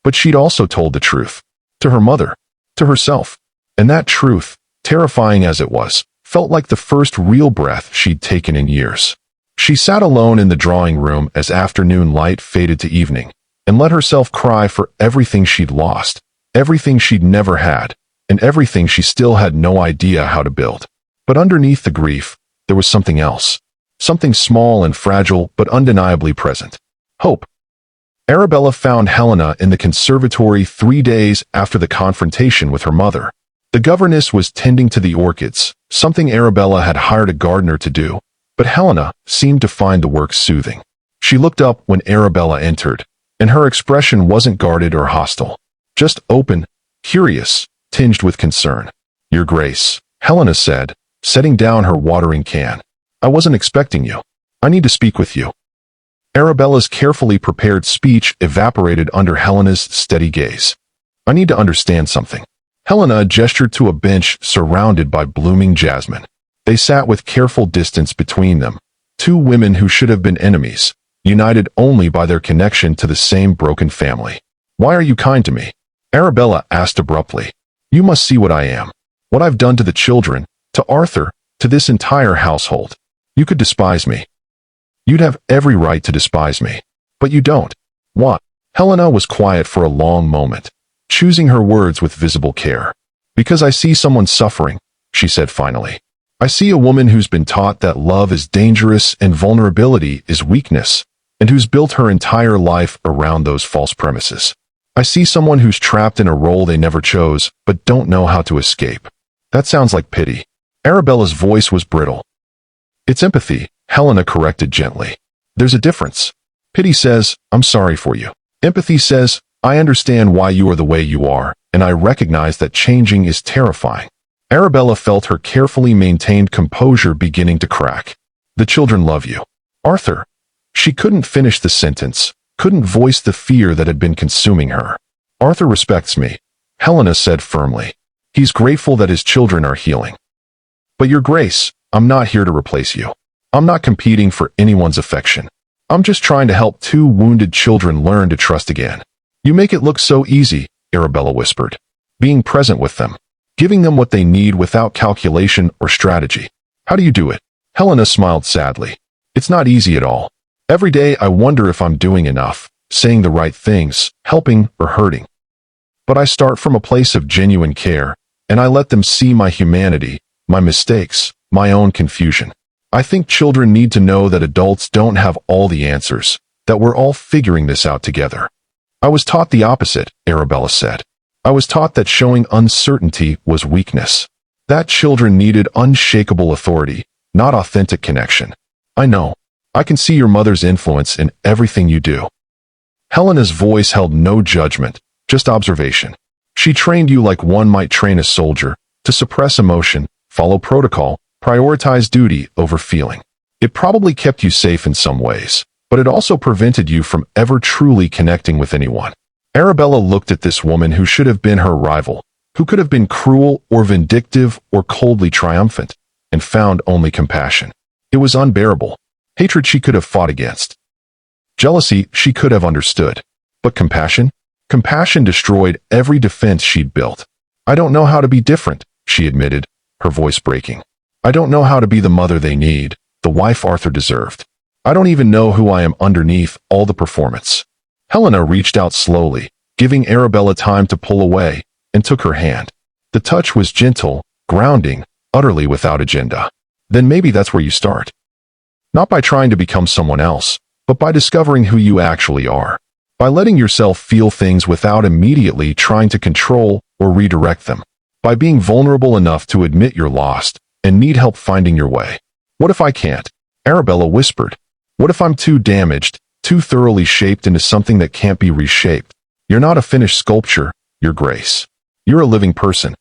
But she'd also told the truth. To her mother. To herself. And that truth, terrifying as it was, felt like the first real breath she'd taken in years. She sat alone in the drawing room as afternoon light faded to evening, and let herself cry for everything she'd lost, everything she'd never had, and everything she still had no idea how to build. But underneath the grief, there was something else. Something small and fragile but undeniably present. Hope. Arabella found Helena in the conservatory 3 days after the confrontation with her mother. The governess was tending to the orchids, something Arabella had hired a gardener to do, but Helena seemed to find the work soothing. She looked up when Arabella entered, and her expression wasn't guarded or hostile, just open, curious, tinged with concern. "Your Grace," Helena said, setting down her watering can. "I wasn't expecting you. I need to speak with you." Arabella's carefully prepared speech evaporated under Helena's steady gaze. "I need to understand something." Helena gestured to a bench surrounded by blooming jasmine. They sat with careful distance between them, two women who should have been enemies, united only by their connection to the same broken family. "Why are you kind to me?" Arabella asked abruptly. "You must see what I am, what I've done to the children, to Arthur, to this entire household. You could despise me. You'd have every right to despise me. But you don't." "What?" Helena was quiet for a long moment, choosing her words with visible care. "Because I see someone suffering," she said finally. "I see a woman who's been taught that love is dangerous and vulnerability is weakness, and who's built her entire life around those false premises. I see someone who's trapped in a role they never chose, but don't know how to escape." "That sounds like pity." Arabella's voice was brittle. "It's empathy," Helena corrected gently. "There's a difference. Pity says, 'I'm sorry for you.' Empathy says, 'I understand why you are the way you are, and I recognize that changing is terrifying.'" Arabella felt her carefully maintained composure beginning to crack. "The children love you. Arthur." She couldn't finish the sentence, couldn't voice the fear that had been consuming her. "Arthur respects me," Helena said firmly. "He's grateful that his children are healing. But Your Grace, I'm not here to replace you. I'm not competing for anyone's affection. I'm just trying to help two wounded children learn to trust again." "You make it look so easy," Arabella whispered. "Being present with them, giving them what they need without calculation or strategy. How do you do it?" Helena smiled sadly. "It's not easy at all. Every day I wonder if I'm doing enough, saying the right things, helping or hurting. But I start from a place of genuine care, and I let them see my humanity, my mistakes, my own confusion. I think children need to know that adults don't have all the answers, that we're all figuring this out together." "I was taught the opposite," Arabella said. "I was taught that showing uncertainty was weakness. That children needed unshakable authority, not authentic connection. I know. I can see your mother's influence in everything you do." Helena's voice held no judgment, just observation. "She trained you like one might train a soldier, to suppress emotion, follow protocol, prioritize duty over feeling. It probably kept you safe in some ways, but it also prevented you from ever truly connecting with anyone." Arabella looked at this woman who should have been her rival, who could have been cruel or vindictive or coldly triumphant, and found only compassion. It was unbearable. Hatred she could have fought against. Jealousy she could have understood. But compassion? Compassion destroyed every defense she'd built. "I don't know how to be different," she admitted, her voice breaking. "I don't know how to be the mother they need, the wife Arthur deserved. I don't even know who I am underneath all the performance." Helena reached out slowly, giving Arabella time to pull away, and took her hand. The touch was gentle, grounding, utterly without agenda. "Then maybe that's where you start. Not by trying to become someone else, but by discovering who you actually are. By letting yourself feel things without immediately trying to control or redirect them. By being vulnerable enough to admit you're lost and need help finding your way." "What if I can't?" Arabella whispered. "What if I'm too damaged, too thoroughly shaped into something that can't be reshaped?" "You're not a finished sculpture, Your Grace. You're a living person.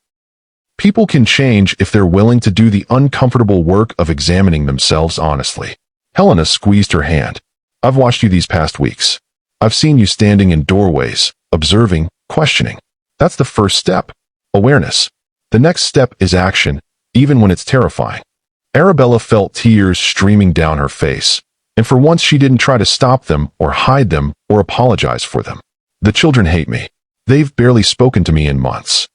People can change if they're willing to do the uncomfortable work of examining themselves honestly." Helena squeezed her hand. "I've watched you these past weeks. I've seen you standing in doorways, observing, questioning. That's the first step. Awareness. The next step is action, even when it's terrifying." Arabella felt tears streaming down her face, and for once she didn't try to stop them or hide them or apologize for them. "The children hate me. They've barely spoken to me in months."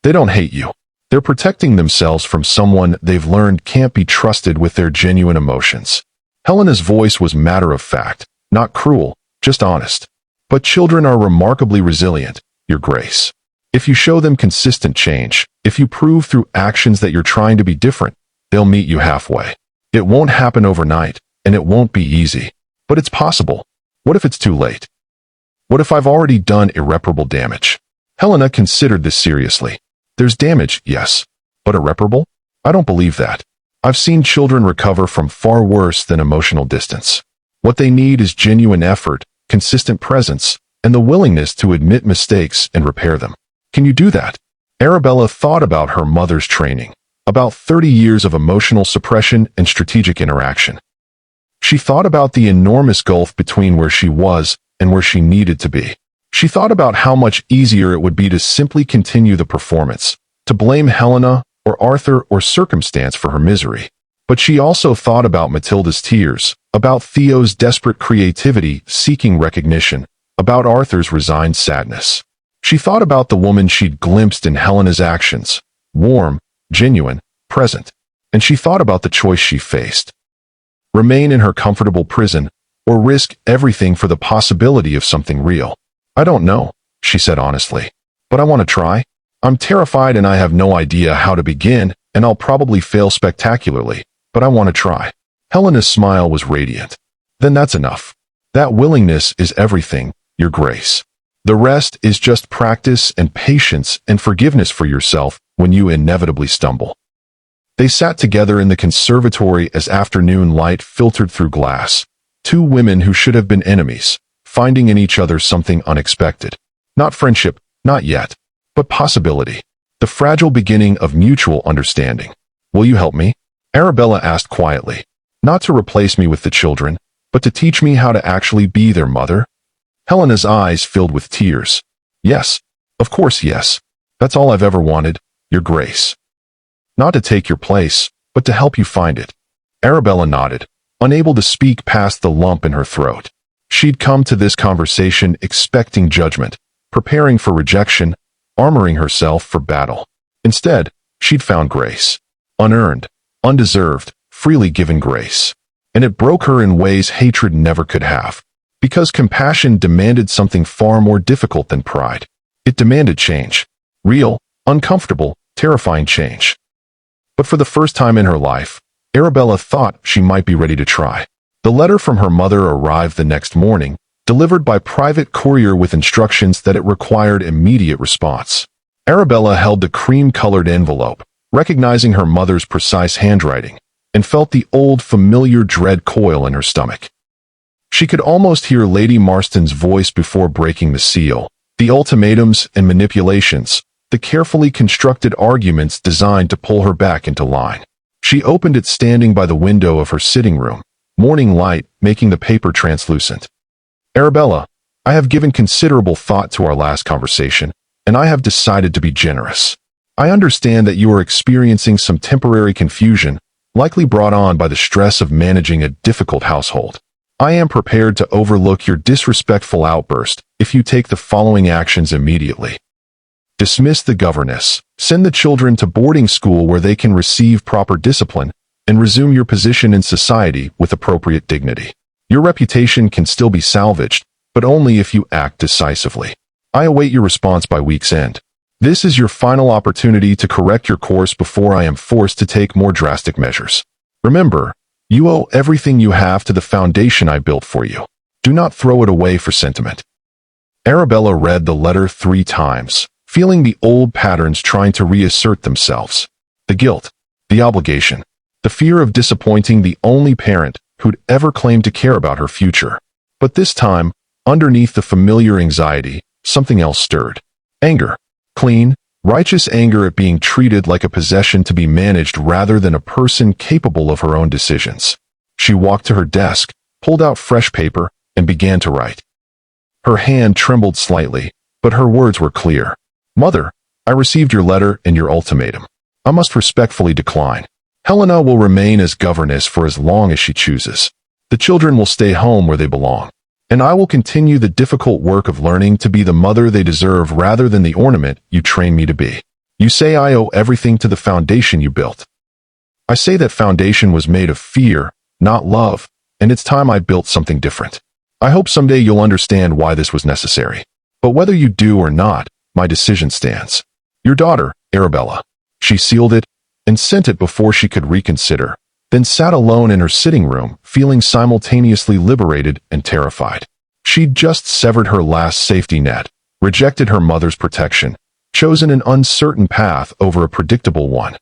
"They don't hate you. They're protecting themselves from someone they've learned can't be trusted with their genuine emotions." Helena's voice was matter-of-fact, not cruel, just honest. "But children are remarkably resilient, Your Grace. If you show them consistent change, if you prove through actions that you're trying to be different, they'll meet you halfway. It won't happen overnight, and it won't be easy. But it's possible. What if it's too late?" What if I've already done irreparable damage? Helena considered this seriously. There's damage, yes. But irreparable? I don't believe that. I've seen children recover from far worse than emotional distance. What they need is genuine effort, consistent presence, and the willingness to admit mistakes and repair them. Can you do that? Arabella thought about her mother's training, about 30 years of emotional suppression and strategic interaction. She thought about the enormous gulf between where she was and where she needed to be. She thought about how much easier it would be to simply continue the performance, to blame Helena or Arthur or circumstance for her misery. But she also thought about Matilda's tears, about Theo's desperate creativity seeking recognition, about Arthur's resigned sadness. She thought about the woman she'd glimpsed in Helena's actions, warm, genuine, present. And she thought about the choice she faced. Remain in her comfortable prison, or risk everything for the possibility of something real. I don't know, she said honestly. But I want to try. I'm terrified and I have no idea how to begin, and I'll probably fail spectacularly, but I want to try. Helena's smile was radiant. Then that's enough. That willingness is everything, Your Grace. The rest is just practice and patience and forgiveness for yourself when you inevitably stumble. They sat together in the conservatory as afternoon light filtered through glass. Two women who should have been enemies, finding in each other something unexpected. Not friendship, not yet, but possibility. The fragile beginning of mutual understanding. Will you help me? Arabella asked quietly. Not to replace me with the children, but to teach me how to actually be their mother? Helena's eyes filled with tears. Yes, of course yes. That's all I've ever wanted, Your Grace. Not to take your place, but to help you find it. Arabella nodded, unable to speak past the lump in her throat. She'd come to this conversation expecting judgment, preparing for rejection, armoring herself for battle. Instead, she'd found grace. Unearned, undeserved, freely given grace. And it broke her in ways hatred never could have. Because compassion demanded something far more difficult than pride. It demanded change. Real, uncomfortable, terrifying change. But for the first time in her life, Arabella thought she might be ready to try. The letter from her mother arrived the next morning, delivered by private courier with instructions that it required immediate response. Arabella held the cream-colored envelope, recognizing her mother's precise handwriting, and felt the old familiar dread coil in her stomach. She could almost hear Lady Marston's voice before breaking the seal, the ultimatums and manipulations, the carefully constructed arguments designed to pull her back into line. She opened it standing by the window of her sitting room, morning light making the paper translucent. Arabella, I have given considerable thought to our last conversation, and I have decided to be generous. I understand that you are experiencing some temporary confusion, likely brought on by the stress of managing a difficult household. I am prepared to overlook your disrespectful outburst if you take the following actions immediately. Dismiss the governess, send the children to boarding school where they can receive proper discipline, and resume your position in society with appropriate dignity. Your reputation can still be salvaged, but only if you act decisively. I await your response by week's end. This is your final opportunity to correct your course before I am forced to take more drastic measures. Remember, you owe everything you have to the foundation I built for you. Do not throw it away for sentiment. Arabella read the letter 3 times, feeling the old patterns trying to reassert themselves. The guilt, the obligation, the fear of disappointing the only parent who'd ever claimed to care about her future. But this time, underneath the familiar anxiety, something else stirred. Anger. Clean, righteous anger at being treated like a possession to be managed rather than a person capable of her own decisions. She walked to her desk, pulled out fresh paper, and began to write. Her hand trembled slightly, but her words were clear. Mother, I received your letter and your ultimatum. I must respectfully decline. Helena will remain as governess for as long as she chooses. The children will stay home where they belong. And I will continue the difficult work of learning to be the mother they deserve rather than the ornament you train me to be. You say I owe everything to the foundation you built. I say that foundation was made of fear, not love, and it's time I built something different. I hope someday you'll understand why this was necessary. But whether you do or not, my decision stands. Your daughter, Arabella. She sealed it and sent it before she could reconsider, then sat alone in her sitting room, feeling simultaneously liberated and terrified. She'd just severed her last safety net, rejected her mother's protection, chosen an uncertain path over a predictable one.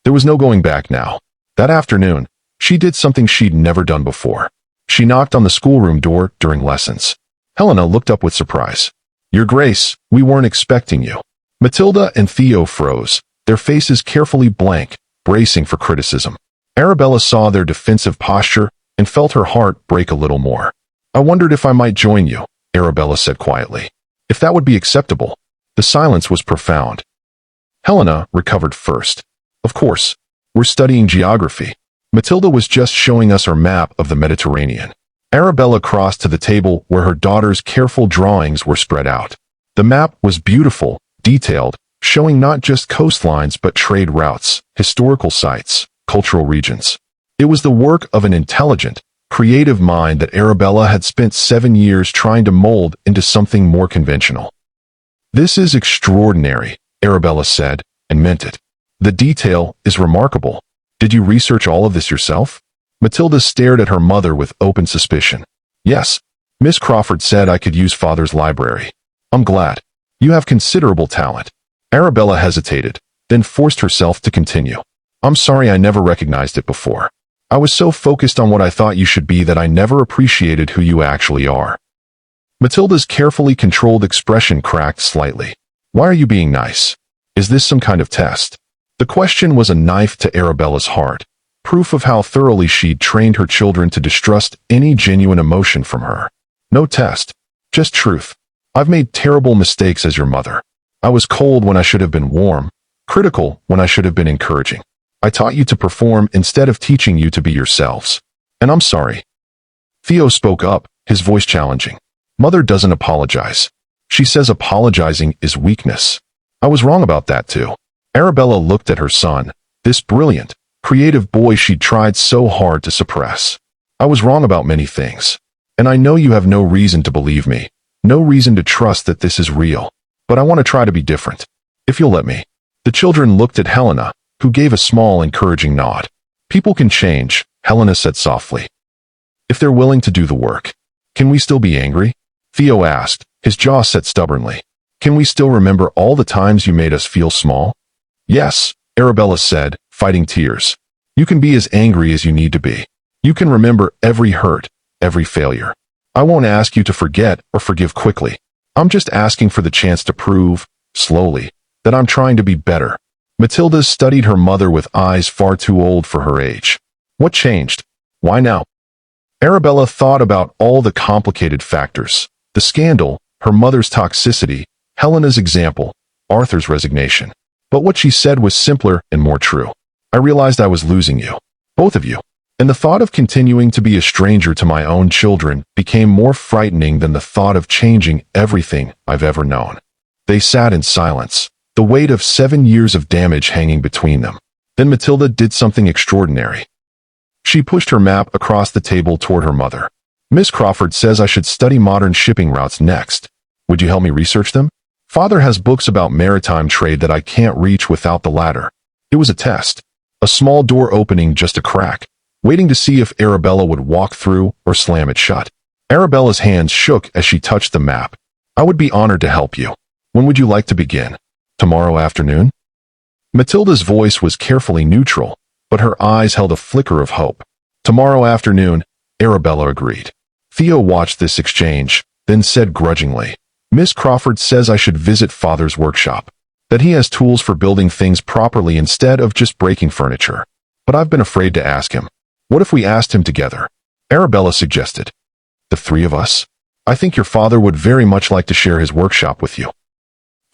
There was no going back now. That afternoon, she did something she'd never done before. She knocked on the schoolroom door during lessons. Helena looked up with surprise. "Your Grace, we weren't expecting you." Matilda and Theo froze, their faces carefully blank, bracing for criticism. Arabella saw their defensive posture and felt her heart break a little more. "I wondered if I might join you," Arabella said quietly. "If that would be acceptable." The silence was profound. Helena recovered first. "Of course. We're studying geography. Matilda was just showing us her map of the Mediterranean." Arabella crossed to the table where her daughter's careful drawings were spread out. The map was beautiful, detailed, showing not just coastlines but trade routes, historical sites, cultural regions. It was the work of an intelligent, creative mind that Arabella had spent 7 years trying to mold into something more conventional. "This is extraordinary," Arabella said, and meant it. "The detail is remarkable. Did you research all of this yourself?" Matilda stared at her mother with open suspicion. "Yes. Miss Crawford said I could use Father's library." "I'm glad. You have considerable talent." Arabella hesitated, then forced herself to continue. "I'm sorry I never recognized it before. I was so focused on what I thought you should be that I never appreciated who you actually are." Matilda's carefully controlled expression cracked slightly. "Why are you being nice? Is this some kind of test?" The question was a knife to Arabella's heart, proof of how thoroughly she'd trained her children to distrust any genuine emotion from her. "No test. Just truth. I've made terrible mistakes as your mother. I was cold when I should have been warm, critical when I should have been encouraging. I taught you to perform instead of teaching you to be yourselves. And I'm sorry." Theo spoke up, his voice challenging. "Mother doesn't apologize. She says apologizing is weakness." "I was wrong about that too." Arabella looked at her son, this brilliant, creative boy she'd tried so hard to suppress. "I was wrong about many things. And I know you have no reason to believe me, no reason to trust that this is real. But I want to try to be different. If you'll let me." The children looked at Helena, who gave a small encouraging nod. "People can change," Helena said softly. "If they're willing to do the work." "Can we still be angry?" Theo asked, his jaw set stubbornly. "Can we still remember all the times you made us feel small?" "Yes," Arabella said, fighting tears. "You can be as angry as you need to be. You can remember every hurt, every failure. I won't ask you to forget or forgive quickly. I'm just asking for the chance to prove, slowly, that I'm trying to be better." Matilda studied her mother with eyes far too old for her age. What changed? Why now? Arabella thought about all the complicated factors. The scandal, her mother's toxicity, Helena's example, Arthur's resignation. But what she said was simpler and more true. "I realized I was losing you. Both of you. And the thought of continuing to be a stranger to my own children became more frightening than the thought of changing everything I've ever known." They sat in silence, the weight of 7 years of damage hanging between them. Then Matilda did something extraordinary. She pushed her map across the table toward her mother. "Miss Crawford says I should study modern shipping routes next. Would you help me research them? Father has books about maritime trade that I can't reach without the ladder." It was a test. A small door opening just a crack, waiting to see if Arabella would walk through or slam it shut. Arabella's hands shook as she touched the map. "I would be honored to help you. When would you like to begin? Tomorrow afternoon?" Matilda's voice was carefully neutral, but her eyes held a flicker of hope. "Tomorrow afternoon," Arabella agreed. Theo watched this exchange, then said grudgingly, "Miss Crawford says I should visit Father's workshop, that he has tools for building things properly instead of just breaking furniture. But I've been afraid to ask him. What if we asked him together?" Arabella suggested. "The 3 of us? I think your father would very much like to share his workshop with you."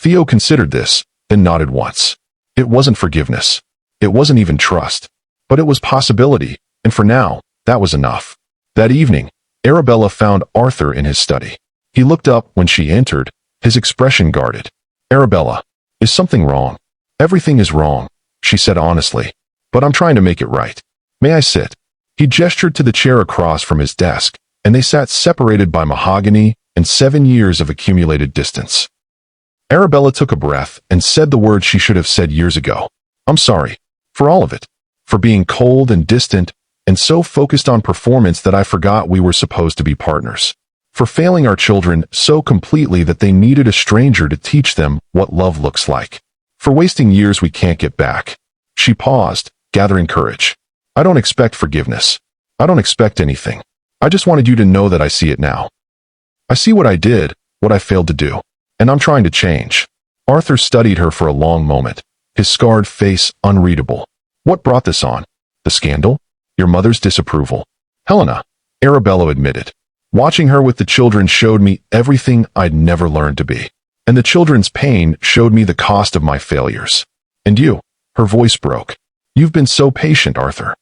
Theo considered this, then nodded once. It wasn't forgiveness. It wasn't even trust. But it was possibility, and for now, that was enough. That evening, Arabella found Arthur in his study. He looked up when she entered, his expression guarded. "Arabella, is something wrong?" "Everything is wrong," she said honestly. "But I'm trying to make it right. May I sit?" He gestured to the chair across from his desk, and they sat separated by mahogany and 7 years of accumulated distance. Arabella took a breath and said the words she should have said years ago. "I'm sorry. For all of it. For being cold and distant, and so focused on performance that I forgot we were supposed to be partners. For failing our children so completely that they needed a stranger to teach them what love looks like. For wasting years we can't get back. She paused, gathering courage. I don't expect forgiveness. I don't expect anything. I just wanted you to know that I see it now. I see what I did, what I failed to do, and I'm trying to change. Arthur studied her for a long moment, his scarred face unreadable. What brought this on? The scandal? Your mother's disapproval? Helena, Arabella admitted. Watching her with the children showed me everything I'd never learned to be. And the children's pain showed me the cost of my failures. And you, her voice broke. You've been so patient, Arthur.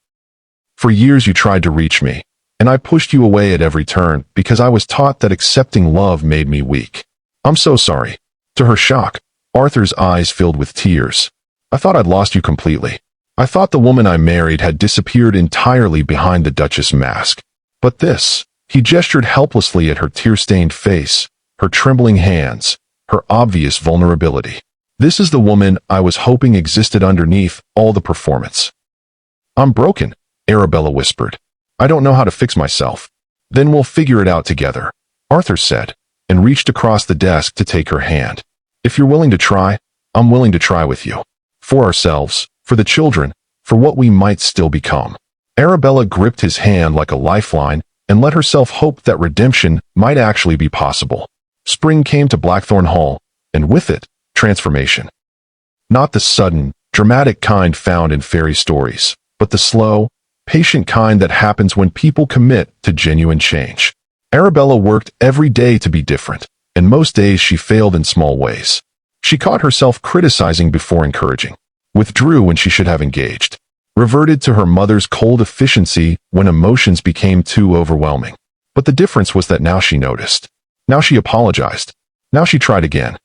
For years you tried to reach me, and I pushed you away at every turn because I was taught that accepting love made me weak. I'm so sorry. To her shock, Arthur's eyes filled with tears. I thought I'd lost you completely. I thought the woman I married had disappeared entirely behind the Duchess mask. But this, he gestured helplessly at her tear-stained face, her trembling hands, her obvious vulnerability. This is the woman I was hoping existed underneath all the performance. I'm broken, Arabella whispered. I don't know how to fix myself. Then we'll figure it out together, Arthur said, and reached across the desk to take her hand. If you're willing to try, I'm willing to try with you. For ourselves, for the children, for what we might still become. Arabella gripped his hand like a lifeline and let herself hope that redemption might actually be possible. Spring came to Blackthorn Hall, and with it, transformation. Not the sudden, dramatic kind found in fairy stories, but the slow, patient kind that happens when people commit to genuine change. Arabella worked every day to be different, and most days she failed in small ways. She caught herself criticizing before encouraging, withdrew when she should have engaged, reverted to her mother's cold efficiency when emotions became too overwhelming. But the difference was that now she noticed. Now she apologized. Now she tried again.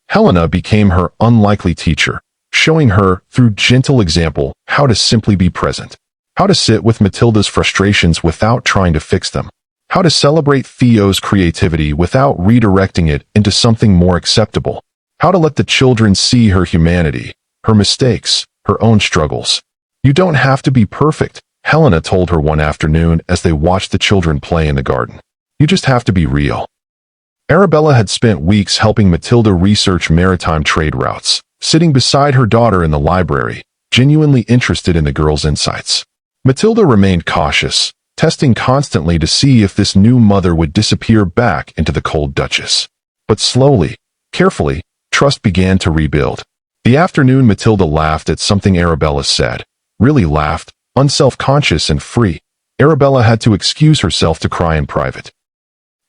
Helena became her unlikely teacher, showing her, through gentle example, how to simply be present, how to sit with Matilda's frustrations without trying to fix them, how to celebrate Theo's creativity without redirecting it into something more acceptable, how to let the children see her humanity, her mistakes, her own struggles. You don't have to be perfect, Helena told her one afternoon as they watched the children play in the garden. You just have to be real. Arabella had spent weeks helping Matilda research maritime trade routes, sitting beside her daughter in the library, genuinely interested in the girl's insights. Matilda remained cautious, testing constantly to see if this new mother would disappear back into the cold Duchess. But slowly, carefully, trust began to rebuild. The afternoon Matilda laughed at something Arabella said, really laughed, unself-conscious and free. Arabella had to excuse herself to cry in private.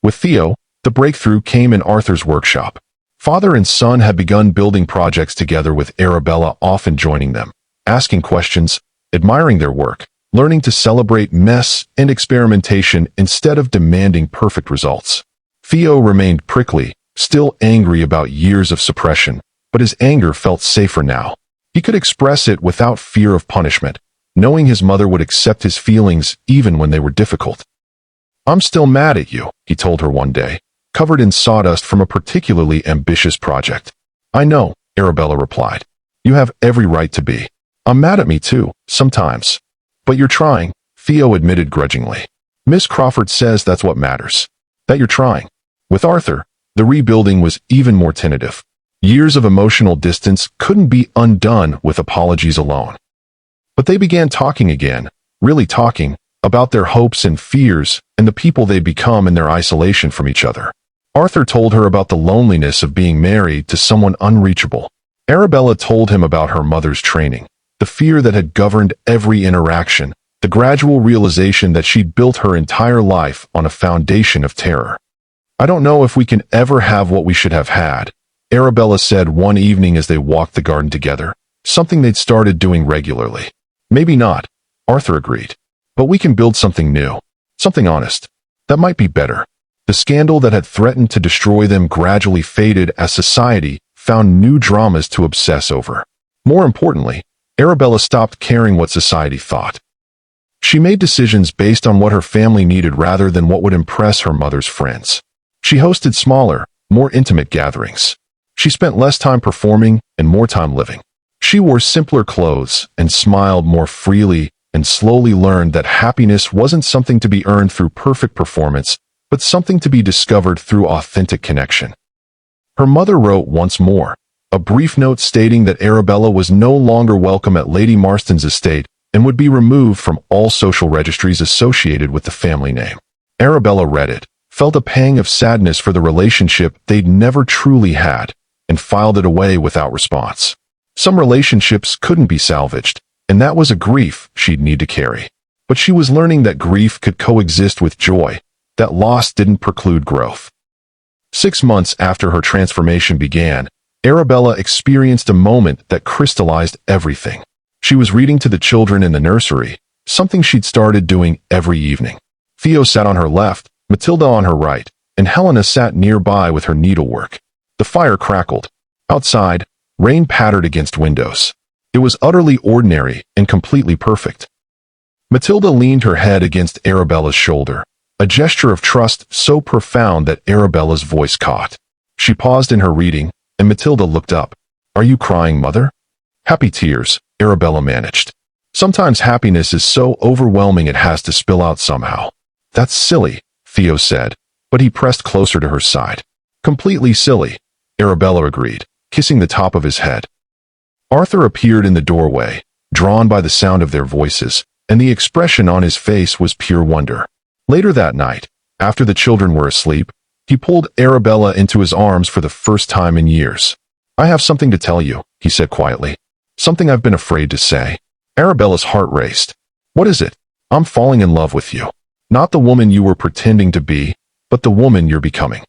With Theo, the breakthrough came in Arthur's workshop. Father and son had begun building projects together with Arabella often joining them, asking questions, admiring their work, learning to celebrate mess and experimentation instead of demanding perfect results. Theo remained prickly, still angry about years of suppression, but his anger felt safer now. He could express it without fear of punishment, knowing his mother would accept his feelings even when they were difficult. I'm still mad at you, he told her one day, covered in sawdust from a particularly ambitious project. I know, Arabella replied. You have every right to be. I'm mad at me too, sometimes. But you're trying, Theo admitted grudgingly. Miss Crawford says that's what matters. That you're trying. With Arthur, the rebuilding was even more tentative. Years of emotional distance couldn't be undone with apologies alone. But they began talking again, really talking, about their hopes and fears and the people they'd become in their isolation from each other. Arthur told her about the loneliness of being married to someone unreachable. Arabella told him about her mother's training, the fear that had governed every interaction, the gradual realization that she'd built her entire life on a foundation of terror. I don't know if we can ever have what we should have had, Arabella said one evening as they walked the garden together, something they'd started doing regularly. Maybe not, Arthur agreed. But we can build something new, something honest. That might be better. The scandal that had threatened to destroy them gradually faded as society found new dramas to obsess over. More importantly, Arabella stopped caring what society thought. She made decisions based on what her family needed rather than what would impress her mother's friends. She hosted smaller, more intimate gatherings. She spent less time performing and more time living. She wore simpler clothes and smiled more freely and slowly learned that happiness wasn't something to be earned through perfect performance, but something to be discovered through authentic connection. Her mother wrote once more, a brief note stating that Arabella was no longer welcome at Lady Marston's estate and would be removed from all social registries associated with the family name. Arabella read it, felt a pang of sadness for the relationship they'd never truly had, and filed it away without response. Some relationships couldn't be salvaged, and that was a grief she'd need to carry. But she was learning that grief could coexist with joy, that loss didn't preclude growth. 6 months after her transformation began, Arabella experienced a moment that crystallized everything. She was reading to the children in the nursery, something she'd started doing every evening. Theo sat on her left, Matilda on her right, and Helena sat nearby with her needlework. The fire crackled. Outside, rain pattered against windows. It was utterly ordinary and completely perfect. Matilda leaned her head against Arabella's shoulder, a gesture of trust so profound that Arabella's voice caught. She paused in her reading, and Matilda looked up. "Are you crying, Mother?" "Happy tears," Arabella managed. "Sometimes happiness is so overwhelming it has to spill out somehow." "That's silly," Theo said, but he pressed closer to her side. "Completely silly," Arabella agreed, kissing the top of his head. Arthur appeared in the doorway, drawn by the sound of their voices, and the expression on his face was pure wonder. Later that night, after the children were asleep, he pulled Arabella into his arms for the first time in years. "I have something to tell you," he said quietly. "Something I've been afraid to say." Arabella's heart raced. "What is it?" "I'm falling in love with you. Not the woman you were pretending to be, but the woman you're becoming.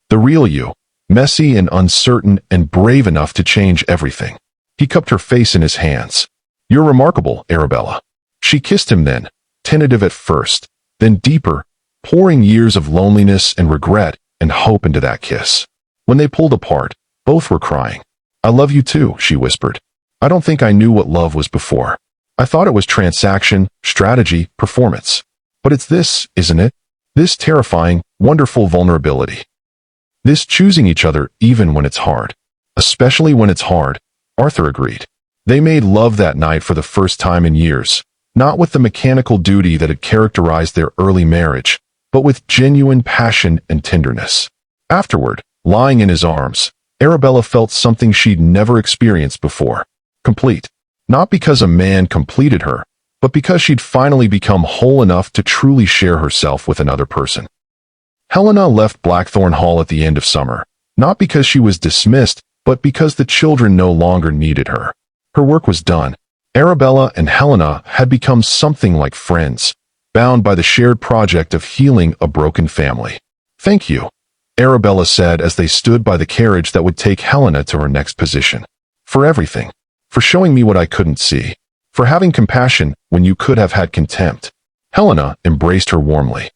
The real you, messy and uncertain and brave enough to change everything." He cupped her face in his hands. "You're remarkable, Arabella." She kissed him then, tentative at first, then deeper, pouring years of loneliness and regret and hope into that kiss. When they pulled apart, both were crying. "I love you too," she whispered. "I don't think I knew what love was before. I thought it was transaction, strategy, performance. But it's this, isn't it? This terrifying, wonderful vulnerability. This choosing each other even when it's hard." "Especially when it's hard," Arthur agreed. They made love that night for the first time in years, not with the mechanical duty that had characterized their early marriage, but with genuine passion and tenderness. Afterward, lying in his arms, Arabella felt something she'd never experienced before. Complete. Not because a man completed her, but because she'd finally become whole enough to truly share herself with another person. Helena left Blackthorn Hall at the end of summer, not because she was dismissed, but because the children no longer needed her. Her work was done. Arabella and Helena had become something like friends, bound by the shared project of healing a broken family. "Thank you," Arabella said as they stood by the carriage that would take Helena to her next position. "For everything. For showing me what I couldn't see. For having compassion when you could have had contempt." Helena embraced her warmly.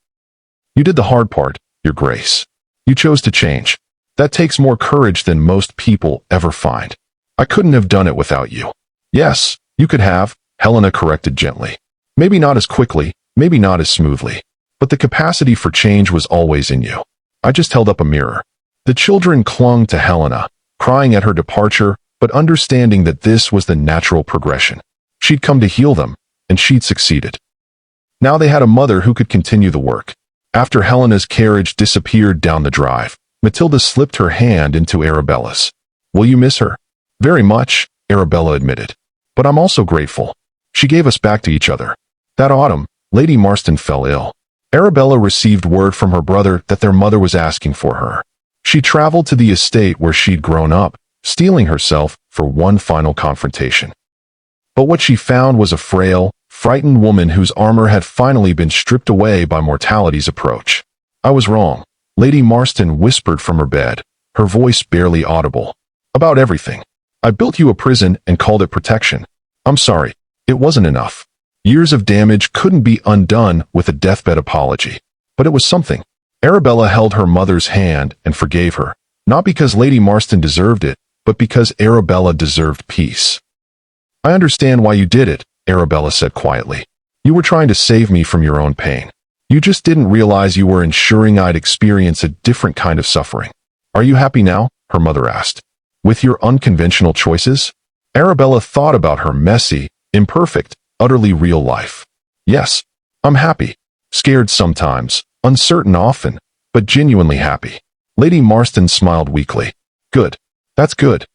"You did the hard part, Your Grace. You chose to change. That takes more courage than most people ever find. I couldn't have done it without you." "Yes, you could have," Helena corrected gently. "Maybe not as quickly, maybe not as smoothly. But the capacity for change was always in you. I just held up a mirror." The children clung to Helena, crying at her departure, but understanding that this was the natural progression. She'd come to heal them, and she'd succeeded. Now they had a mother who could continue the work. After Helena's carriage disappeared down the drive, Matilda slipped her hand into Arabella's. "Will you miss her?" "Very much," Arabella admitted. "But I'm also grateful. She gave us back to each other." That autumn, Lady Marston fell ill. Arabella received word from her brother that their mother was asking for her. She traveled to the estate where she'd grown up, steeling herself for one final confrontation. But what she found was a frail, frightened woman whose armor had finally been stripped away by mortality's approach. "I was wrong," Lady Marston whispered from her bed, her voice barely audible. "About everything. I built you a prison and called it protection. I'm sorry, it wasn't enough. Years of damage couldn't be undone with a deathbed apology. But it was something." Arabella held her mother's hand and forgave her, not because Lady Marston deserved it, but because Arabella deserved peace. "I understand why you did it," Arabella said quietly. "You were trying to save me from your own pain. You just didn't realize you were ensuring I'd experience a different kind of suffering." "Are you happy now?" her mother asked. "With your unconventional choices?" Arabella thought about her messy, imperfect, utterly real life. "Yes, I'm happy. Scared sometimes, uncertain often, but genuinely happy. Lady Marston smiled weakly. Good. That's good.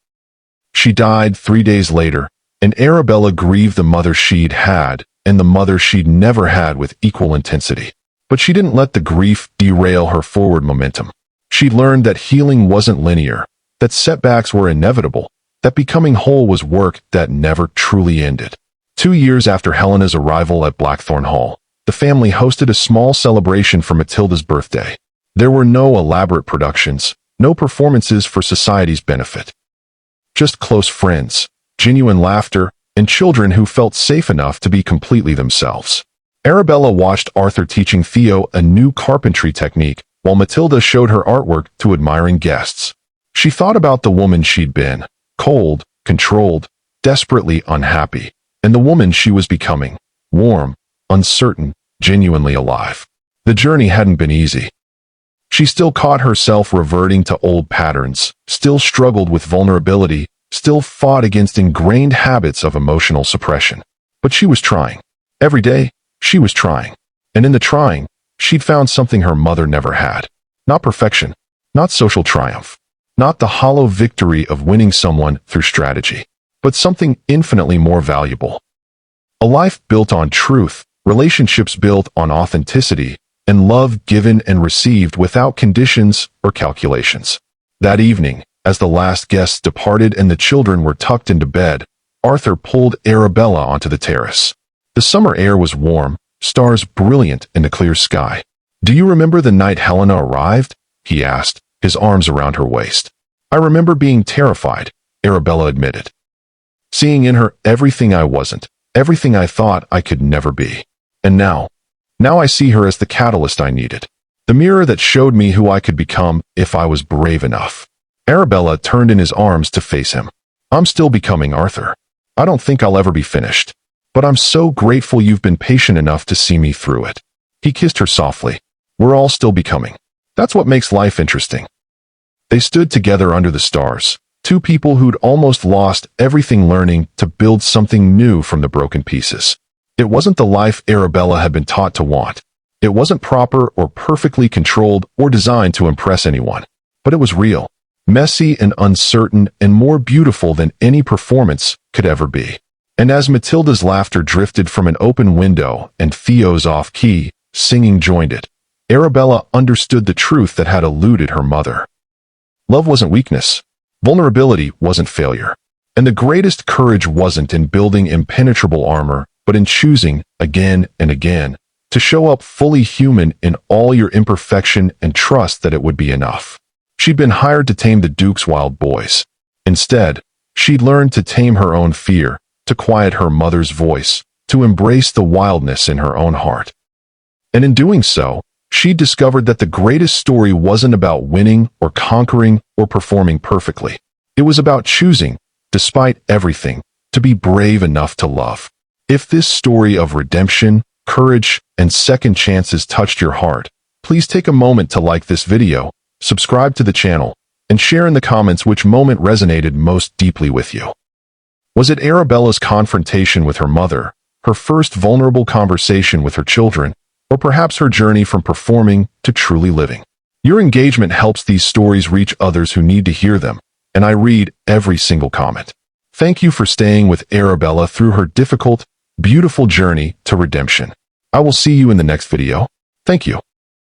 She died 3 days later, and Arabella grieved the mother she'd had, and the mother she'd never had with equal intensity. But she didn't let the grief derail her forward momentum. She learned that healing wasn't linear, that setbacks were inevitable, that becoming whole was work that never truly ended. 2 years after Helena's arrival at Blackthorn Hall, the family hosted a small celebration for Matilda's birthday. There were no elaborate productions, no performances for society's benefit. Just close friends, genuine laughter, and children who felt safe enough to be completely themselves. Arabella watched Arthur teaching Theo a new carpentry technique, while Matilda showed her artwork to admiring guests. She thought about the woman she'd been, cold, controlled, desperately unhappy, and the woman she was becoming, warm, uncertain, genuinely alive. The journey hadn't been easy. She still caught herself reverting to old patterns, still struggled with vulnerability, still fought against ingrained habits of emotional suppression. But she was trying. Every day, she was trying. And in the trying, she'd found something her mother never had. Not perfection, not social triumph, not the hollow victory of winning someone through strategy, but something infinitely more valuable. A life built on truth, relationships built on authenticity, and love given and received without conditions or calculations. That evening, as the last guests departed and the children were tucked into bed, Arthur pulled Arabella onto the terrace. The summer air was warm, stars brilliant in the clear sky. "Do you remember the night Helena arrived?" he asked, his arms around her waist. "I remember being terrified," Arabella admitted. "Seeing in her everything I wasn't, everything I thought I could never be. And now I see her as the catalyst I needed. The mirror that showed me who I could become if I was brave enough." Arabella turned in his arms to face him. "I'm still becoming, Arthur. I don't think I'll ever be finished. But I'm so grateful you've been patient enough to see me through it." He kissed her softly. "We're all still becoming. That's what makes life interesting." They stood together under the stars, two people who'd almost lost everything learning to build something new from the broken pieces. It wasn't the life Arabella had been taught to want. It wasn't proper or perfectly controlled or designed to impress anyone. But it was real, messy and uncertain, and more beautiful than any performance could ever be. And as Matilda's laughter drifted from an open window and Theo's off-key singing joined it, Arabella understood the truth that had eluded her mother. Love wasn't weakness. Vulnerability wasn't failure. And the greatest courage wasn't in building impenetrable armor, but in choosing, again and again, to show up fully human in all your imperfection and trust that it would be enough. She'd been hired to tame the Duke's wild boys. Instead, she'd learned to tame her own fear, to quiet her mother's voice, to embrace the wildness in her own heart. And in doing so, she discovered that the greatest story wasn't about winning or conquering or performing perfectly. It was about choosing, despite everything, to be brave enough to love. If this story of redemption, courage, and second chances touched your heart, please take a moment to like this video, subscribe to the channel, and share in the comments which moment resonated most deeply with you. Was it Arabella's confrontation with her mother, her first vulnerable conversation with her children, or perhaps her journey from performing to truly living? Your engagement helps these stories reach others who need to hear them, and I read every single comment. Thank you for staying with Arabella through her difficult, beautiful journey to redemption. I will see you in the next video. Thank you.